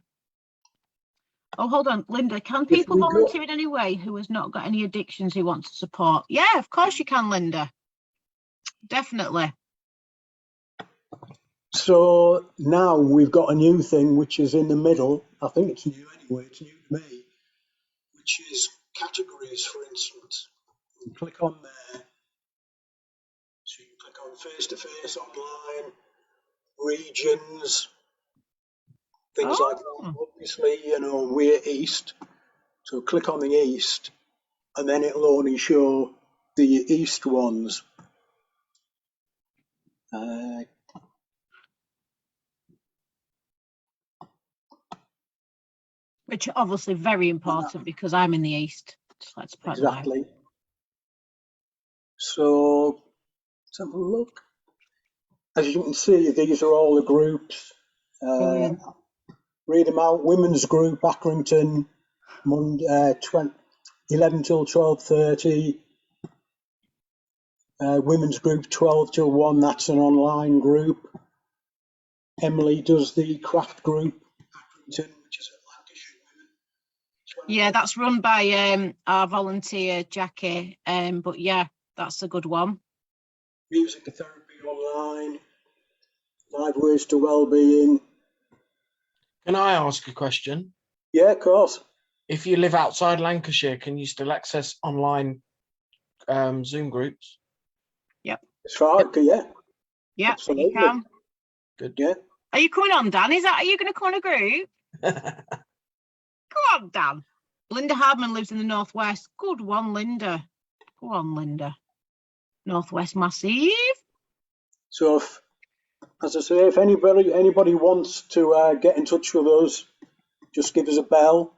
Oh, hold on, Linda. Can people volunteer in any way who has not got any addictions who want to support? Yeah, of course you can, Linda. Definitely.
So now we've got a new thing which is in the middle. I think it's new anyway. It's new to me, which is categories, for instance. You click on there. So you can click on face-to-face, online, regions, things like that. Obviously, you know, we're east. So click on the east, and then it'll only show the east ones.
Which are obviously very important because I'm in the east. Just like to point that out.
Exactly. So let's have a look. As you can see, these are all the groups. Read them out. Women's group, Accrington, Monday, 11 till 12:30. Women's group, 12 till 1. That's an online group. Emily does the craft group, Accrington, which is at Lancashire Women.
Yeah, that's run by our volunteer Jackie. But yeah, that's a good one.
Music therapy online. 5 ways to well-being.
Can I ask a question?
Yeah, of course.
If you live outside Lancashire, can you still access online Zoom groups?
Yep.
As far as, yeah.
Yeah,
Absolutely.
you can.
Good.
Yeah.
Are you coming on, Dan? Are you going to come on a group? Go on, Dan. Linda Hardman lives in the Northwest. Good one, Linda. Go on, Linda. Northwest Massive.
So, as I say, if anybody wants to get in touch with us, just give us a bell,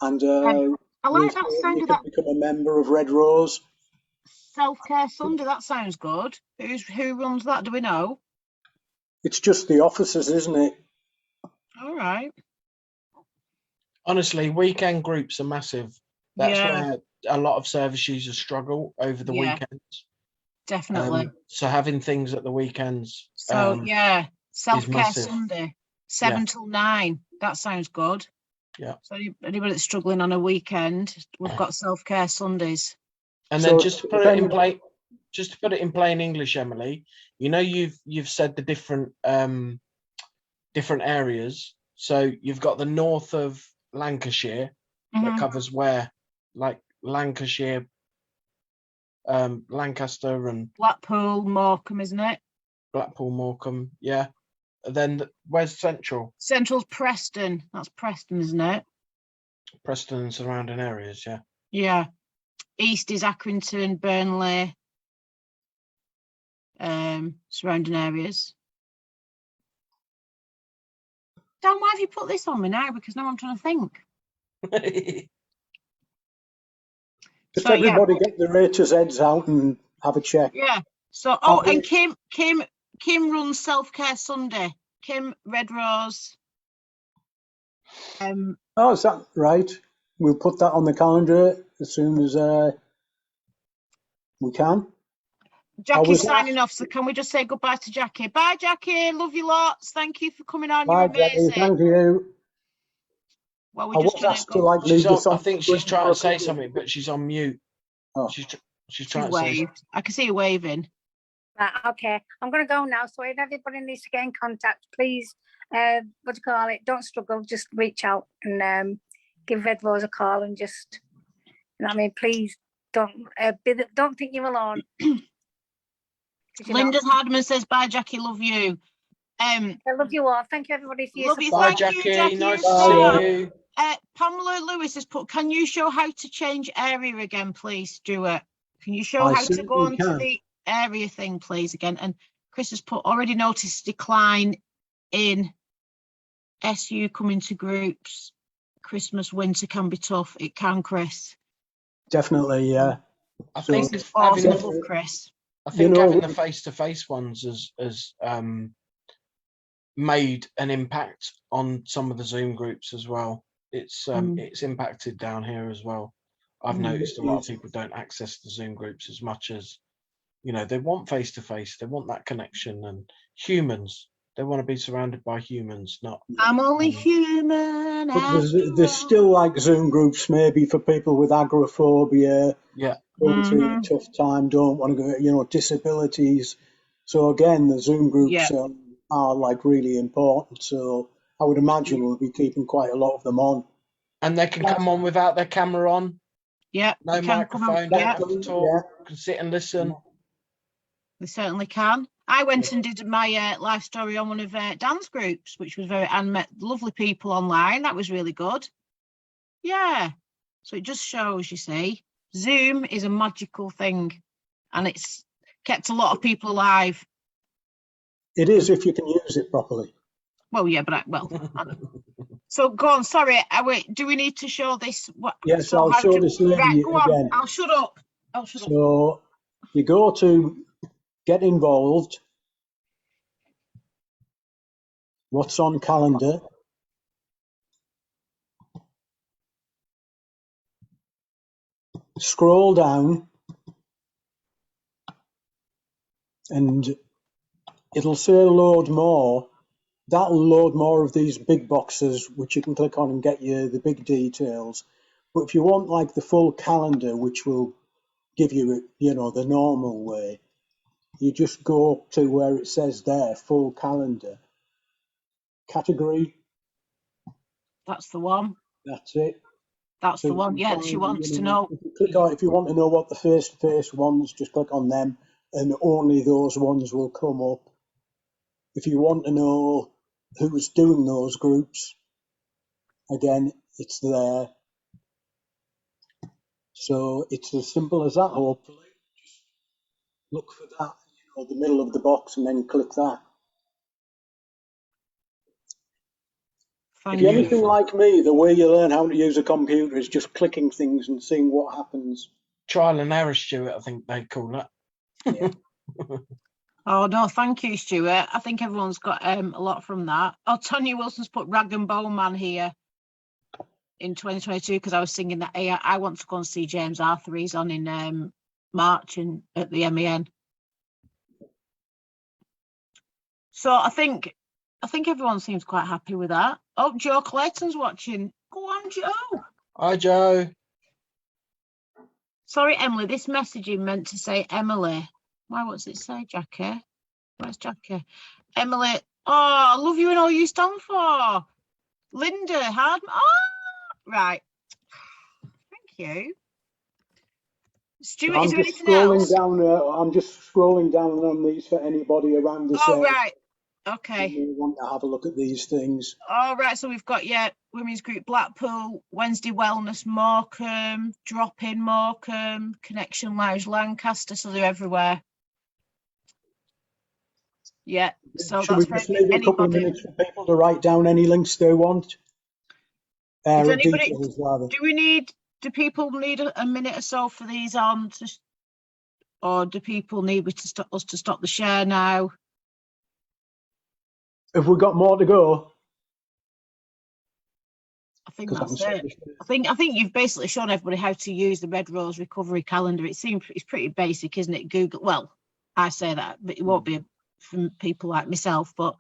and
I like that sound
you
of
can
that
become a member of Red Rose.
Self-Care Sunday. That sounds good. Who runs that? Do we know?
It's just the officers, isn't it?
All right.
Honestly, weekend groups are massive. That's where a lot of service users struggle over the weekends.
Definitely.
So having things at the weekends.
So Self-Care
massive.
Sunday, 7 till 9. That sounds good.
Yeah.
So anybody that's struggling on a weekend, we've got Self-Care Sundays.
And then just to put it in plain English, Emily, you know you've said the different areas. So you've got the north of Lancashire that covers where, like Lancashire, Lancaster and
Blackpool, Morecambe, isn't it?
Blackpool, Morecambe, yeah. And then where's Central?
Central's Preston. That's Preston, isn't it?
Preston and surrounding areas, yeah.
Yeah. East is Accrington, Burnley, surrounding areas. Dan, why have you put this on me now? Because now I'm trying to think.
Just everybody get the raters' heads out and have a check.
Yeah. So, and Kim runs Self-Care Sunday. Kim, Red Rose.
Oh, is that right? We'll put that on the calendar as soon as we can.
Jackie's signing off, so can we just say goodbye to Jackie? Bye, Jackie. Love you lots. Thank you for coming on.
Bye,
You're amazing.
Jackie. Thank you.
Well, we just
asked to leave this on.
I think she's trying to say something, but she's on mute.
Oh.
She's trying to say something.
I can see her waving.
Right, okay, I'm going to go now. So if everybody needs to get in contact, please, don't struggle, just reach out and give Red Rose a call and just, you know what I mean, please don't think you're alone.
Linda Hardman says, bye, Jackie, love you.
I love you all. Thank you, everybody, for your
support.
Bye, Jackie. Nice to see you.
Pamela Lewis has put, can you show how to change area again, please, Stuart? Can you show how to go on to the area thing, please, again? And Chris has put, already noticed decline in SU coming to groups. Christmas, winter can be tough. It can, Chris.
Definitely, yeah.
I think
it's awesome, Chris.
I think having the face-to-face ones has made an impact on some of the Zoom groups as well. It's impacted down here as well. I've noticed a lot of people don't access the Zoom groups as much as, you know, they want face-to-face, they want that connection, and humans. They want to be surrounded by humans, not.
I'm only human.
There's still like Zoom groups maybe for people with agoraphobia.
Yeah.
Going through a tough time, don't want to go, you know, disabilities. So again, the Zoom groups
Yeah.
are like really important. So I would imagine we'll be keeping quite a lot of them on.
And they can come on without their camera on.
Yeah.
No
they can come on.
microphone. Don't
Yeah.
have to talk. Can sit and listen.
They certainly can. I went and did my live story on one of Dan's groups, which was and met lovely people online. That was really good. Yeah. So it just shows, you see, Zoom is a magical thing, and it's kept a lot of people alive.
It is if you can use it properly.
Well, yeah, but so go on. Sorry, do we need to show this?
Yes, so I'll show this lady
right, go
again.
on. I'll shut up.
So you go to get involved. What's on calendar? Scroll down and it'll say load more. That'll load more of these big boxes, which you can click on and get you the big details. But if you want like the full calendar, which will give you, you know, the normal way, you just go up to where it says there, full calendar. Category.
That's the one.
That's it.
That's
So
the one. Yeah, she wants to know.
If you click on, if you want to know what the face-to-face ones, just click on them, and only those ones will come up. If you want to know who's doing those groups, again, it's there. So it's as simple as that, hopefully. Just look for that, you know, the middle of the box, and then click that. If you're anything like me, the way you learn how to use a computer is just clicking things and seeing what happens.
Trial and error, Stuart, I think they'd call it.
Yeah.
Oh, no, thank you, Stuart. I think everyone's got a lot from that. Oh, Tonya Wilson's put Rag and Bone Man here in 2022 because I was singing that I want to go and see James Arthur. He's on in March at the MEN. So I think everyone seems quite happy with that. Oh, Joe Clayton's watching. Go on, Joe.
Hi, Joe.
Sorry, Emily, this messaging meant to say Emily. Why, what's it say, Jackie? Where's Jackie? Emily. Oh, I love you and all you stand for. Linda Hardman. Oh, right. Thank you. Stuart, is there anything else?
I'm just scrolling down on these for anybody around the
Oh, right. Okay.
You want to have a look at these things.
All right, so we've got Women's Group Blackpool, Wednesday Wellness Morecambe, Drop In Morecambe, Connection Lounge Lancaster, so they're everywhere. Yeah, so
Should
that's
we just leave a couple of minutes for people to write down any links they want? Details, rather.
Do people need a minute or so for these on, or do people need us to stop the share now?
Have we got more to go?
I think that's it. I think you've basically shown everybody how to use the Red Rose Recovery Calendar. It's pretty basic, isn't it? Google. Well, I say that, but it won't be from people like myself. But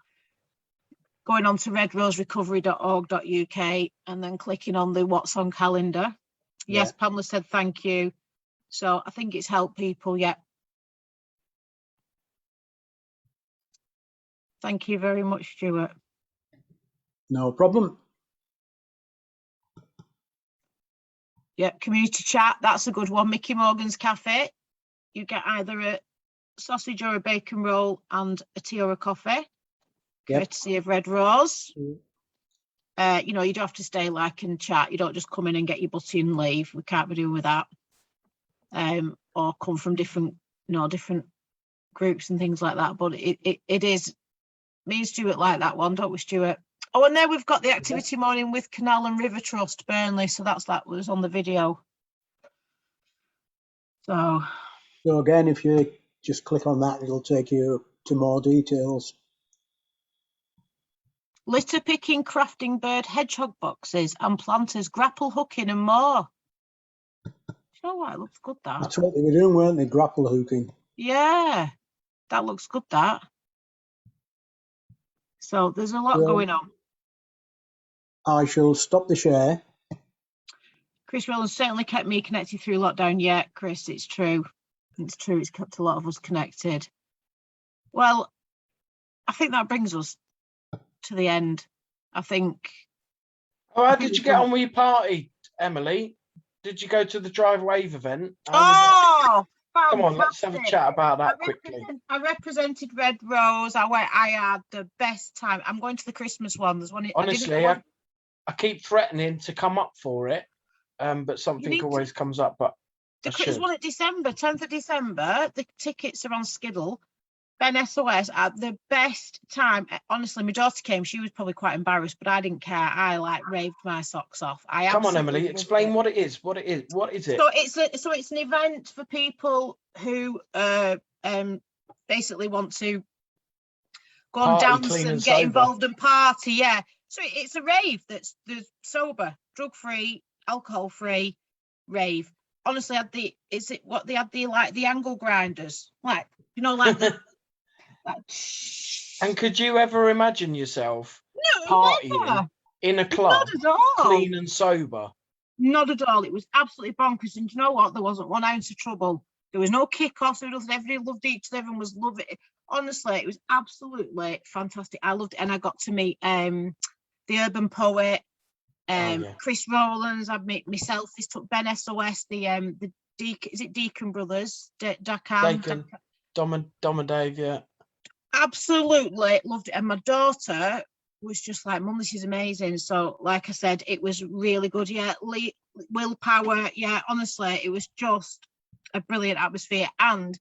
going on to redroserecovery.org.uk and then clicking on the What's on Calendar. Yes, yeah. Pamela said thank you. So I think it's helped people. Yeah. Thank you very much, Stuart.
No problem.
Yep, community chat, that's a good one. Mickey Morgan's Cafe. You get either a sausage or a bacon roll and a tea or a coffee. Yep. Courtesy of Red Rose. You know, you don't have to stay and chat. You don't just come in and get your butty and leave. We can't be doing with that. Or come from different groups and things like that. But it is me and Stuart like that one, don't we, Stuart? Oh, and then we've got the activity morning with Canal and River Trust, Burnley. So that was on the video. So
again, if you just click on that, it'll take you to more details.
Litter picking, crafting bird hedgehog boxes and planters, grapple hooking and more. You know what? It looks good, that.
That's what they were doing, weren't they? Grapple hooking.
Yeah, that looks good, that. So there's a lot going on.
I shall stop the share.
Chris Rowland certainly kept me connected through lockdown. Yeah, Chris, it's true. It's true. It's kept a lot of us connected. Well, I think that brings us to the end. I think.
Oh, how did you get on with your party, Emily? Did you go to the Drive Wave event?
Oh,
come on, let's have a
fantastic.
chat about that quickly.
I represented Red Rose. I had the best time. I'm going to the Christmas one. There's one.
Honestly, I keep threatening to come up for it, but something always comes up. But
there's one at December, 10th of December. The tickets are on Skiddle. Ben SOS had the best time. Honestly, my daughter came. She was probably quite embarrassed, but I didn't care. I raved my socks off.
Come on, Emily, explain what it is. What is it?
So it's an event for people who basically want to go and dance and get involved and party. Yeah. So it's a rave that's sober, drug-free, alcohol-free rave. Honestly, they had the angle grinders, like the.
And could you ever imagine yourself partying in a club, clean and sober?
Not at all. It was absolutely bonkers. And you know what? There wasn't 1 ounce of trouble. There was no kick-off. Everybody loved each other. Everyone was loving it. Honestly, it was absolutely fantastic. I loved it. And I got to meet the urban poet, Chris Rowlands. I've met myself. This took Ben SOS, the Deacon brothers?
Deacon, Dom and Dave, yeah.
Absolutely loved it. And my daughter was just like, Mum, this is amazing. So like I said, it was really good. Yeah, willpower. Yeah, honestly, it was just a brilliant atmosphere. And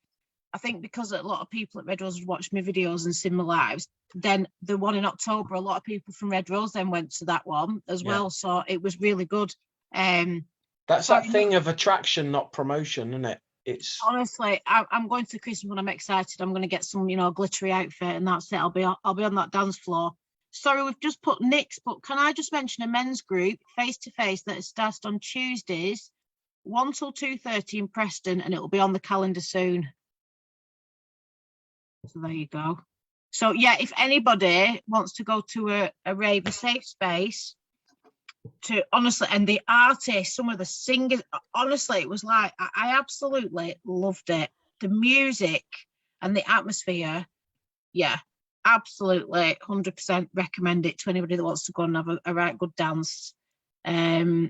I think because a lot of people at Red Rose had watched my videos and seen my lives, then the one in October, a lot of people from Red Rose then went to that one as well. So it was really good.
That's that thing of attraction, not promotion, isn't it? It's
honestly, I'm going to the Christmas one. I'm excited. I'm going to get some, glittery outfit, and that's it. I'll be on that dance floor. Sorry, we've just put Nick's, but can I just mention a men's group face to face that starts on Tuesdays, 1 till 2:30 in Preston, and it will be on the calendar soon. So there you go. So yeah, if anybody wants to go to a rave, a safe space. To honestly, and the artists, some of the singers, honestly, it was like I absolutely loved it. The music and the atmosphere, yeah, absolutely 100% recommend it to anybody that wants to go and have a right good dance. Oh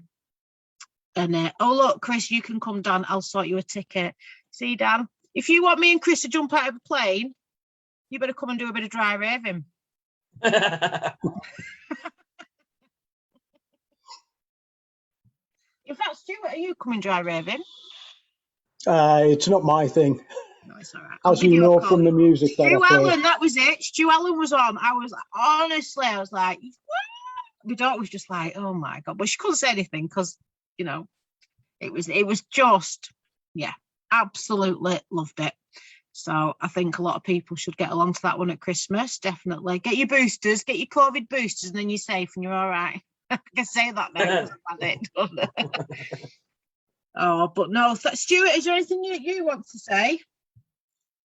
look, Chris, you can come down. I'll sort you a ticket. See, Dan, if you want me and Chris to jump out of a plane, you better come and do a bit of dry raving. In fact, Stuart, are you coming dry raving?
It's not my thing.
No, it's all right.
As you know from the music that
Stu
I play.
Allen, that was it. Stu Allen was on. I was like, what? My daughter was just like, oh my God. But she couldn't say anything because, it was just, yeah, absolutely loved it. So I think a lot of people should get along to that one at Christmas. Definitely. Get your boosters, get your COVID boosters, and then you're safe and you're all right. I can say that now. Oh, but no, Stuart, is there anything you want to say?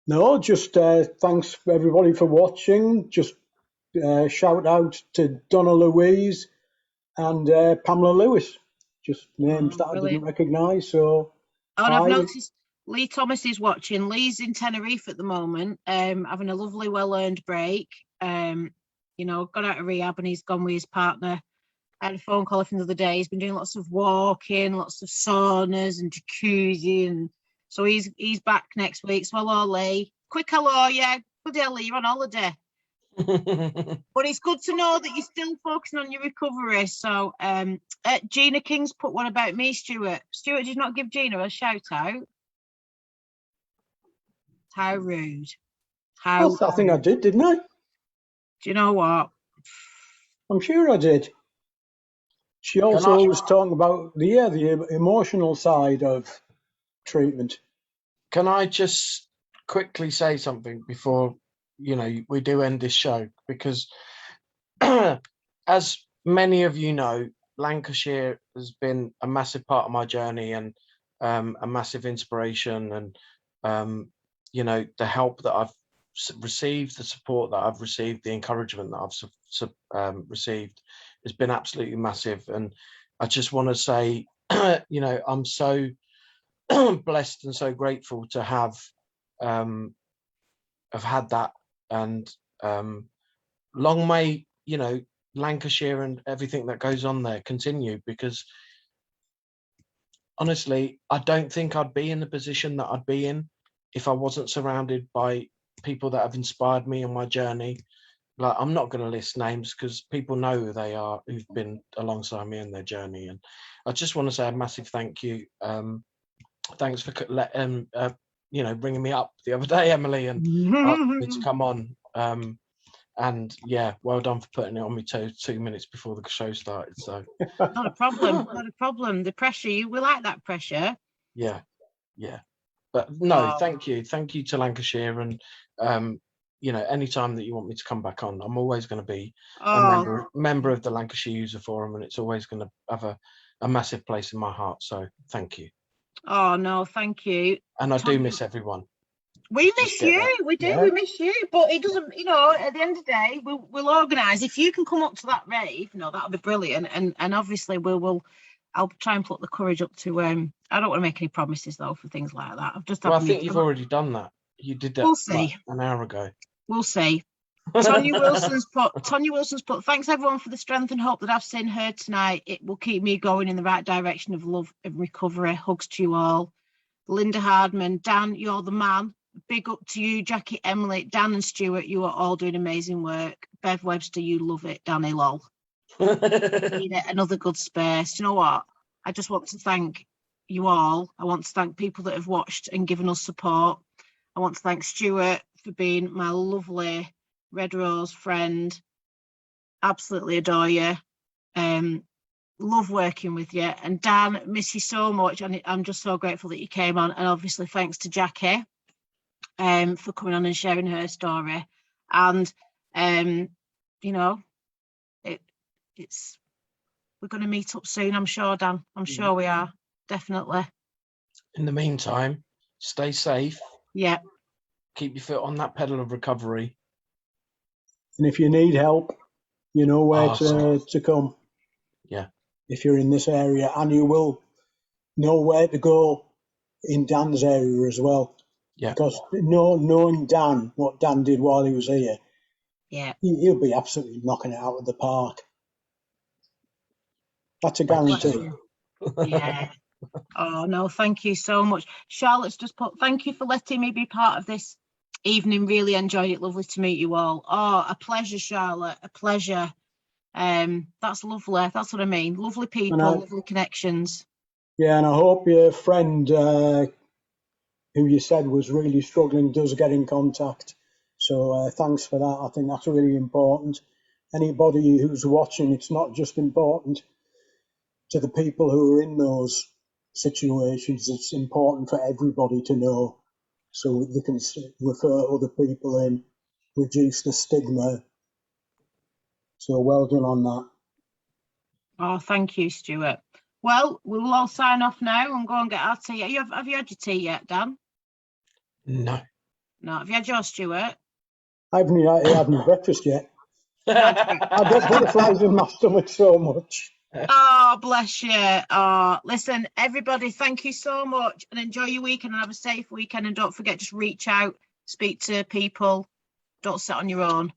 No, just thanks everybody for watching. Just shout out to Donna Louise and Pamela Lewis. Just names that brilliant. I didn't recognise. So,
and I've noticed Lee Thomas is watching. Lee's in Tenerife at the moment, having a lovely, well-earned break. Got out of rehab and he's gone with his partner. I had a phone call from the other day. He's been doing lots of walking, lots of saunas and jacuzzi, and so he's back next week. So hello, Lee. Quick hello, yeah. Good day, Lee. You're on holiday. But it's good to know that you're still focusing on your recovery. So Gina King's put one about me, Stuart. Stuart did not give Gina a shout out. How rude. I
think I did, didn't I?
Do you know what?
I'm sure I did. She also was talking about the emotional side of treatment.
Can I just quickly say something before we do end this show? Because as many of you know, Lancashire has been a massive part of my journey and a massive inspiration, and the help that I've received, the support that I've received, the encouragement that I've received has been absolutely massive. And I just want to say, I'm so blessed and so grateful to have had that and long may, you know, Lancashire and everything that goes on there continue, because honestly, I don't think I'd be in the position that I'd be in if I wasn't surrounded by people that have inspired me on my journey. Like, I'm not going to list names because people know who they are, who've been alongside me in their journey. And I just want to say a massive thank you. Thanks for you know, bringing me up the other day, Emily, and asking me to come on. And yeah, well done for putting it on me 2 minutes before the show started. So
not a problem, not a problem. The pressure, we like that pressure.
Yeah. But no, thank you to Lancashire, and you know, anytime that you want me to come back on, I'm always going to be a member of the Lancashire User Forum, and it's always going to have a massive place in my heart. So thank you.
Oh no, thank you.
And I do miss everyone.
We miss you. We do. Yeah. We miss you. But it doesn't, you know, at the end of the day, we'll organise. If you can come up to that rave, you know, that'll be brilliant. And obviously I'll try and put the courage up to, I don't want to make any promises though for things like that.
I think you've already done that. You did that.
We'll see.
Like an hour ago.
We'll see. Tonya Wilson's put, thanks everyone for the strength and hope that I've seen heard tonight. It will keep me going in the right direction of love and recovery. Hugs to you all. Linda Hardman, Dan, you're the man. Big up to you, Jackie, Emily, Dan and Stuart. You are all doing amazing work. Bev Webster, you love it. Danny, lol. Another good space. You know what? I just want to thank you all. I want to thank people that have watched and given us support. I want to thank Stuart for being my lovely Red Rose friend. Absolutely adore you. Love working with you. And Dan, miss you so much. And I'm just so grateful that you came on. And obviously thanks to Jackie for coming on and sharing her story. And you know, we're going to meet up soon, I'm sure, Dan. I'm sure we are, definitely.
In the meantime, stay safe.
Yeah.
Keep your foot on that pedal of recovery.
And if you need help, you know where to come.
Yeah.
If you're in this area, and you will know where to go in Dan's area as well.
Yeah.
Because knowing Dan, what Dan did while he was here,
yeah,
he'll be absolutely knocking it out of the park. That's a guarantee.
Yeah. Oh no, thank you so much. Charlotte's just put, thank you for letting me be part of this evening. Really enjoyed it. Lovely to meet you all. Oh, a pleasure, Charlotte. A pleasure. That's lovely. That's what I mean. Lovely people, lovely connections.
Yeah, and I hope your friend who you said was really struggling does get in contact. So thanks for that. I think that's really important. Anybody who's watching, it's not just important to the people who are in those situations. It's important for everybody to know, so they can refer other people in, reduce the stigma. So well done on that.
Oh, thank you, Stuart. Well, we will all sign off now and go and get our tea. Have you had your tea yet, Dan?
No.
No. Have you had yours, Stuart?
I haven't had my breakfast yet. I get butterflies in my stomach so much.
Oh, bless you. Oh, listen, everybody, thank you so much, and enjoy your weekend and have a safe weekend. And don't forget, just reach out, speak to people. Don't sit on your own.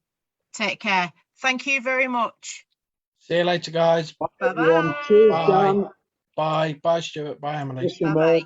Take care. Thank you very much.
See you later, guys.
Bye-bye. Cheers,
bye.
Dan.
Bye. Bye, Stuart. Bye, Emily.
Bye-bye.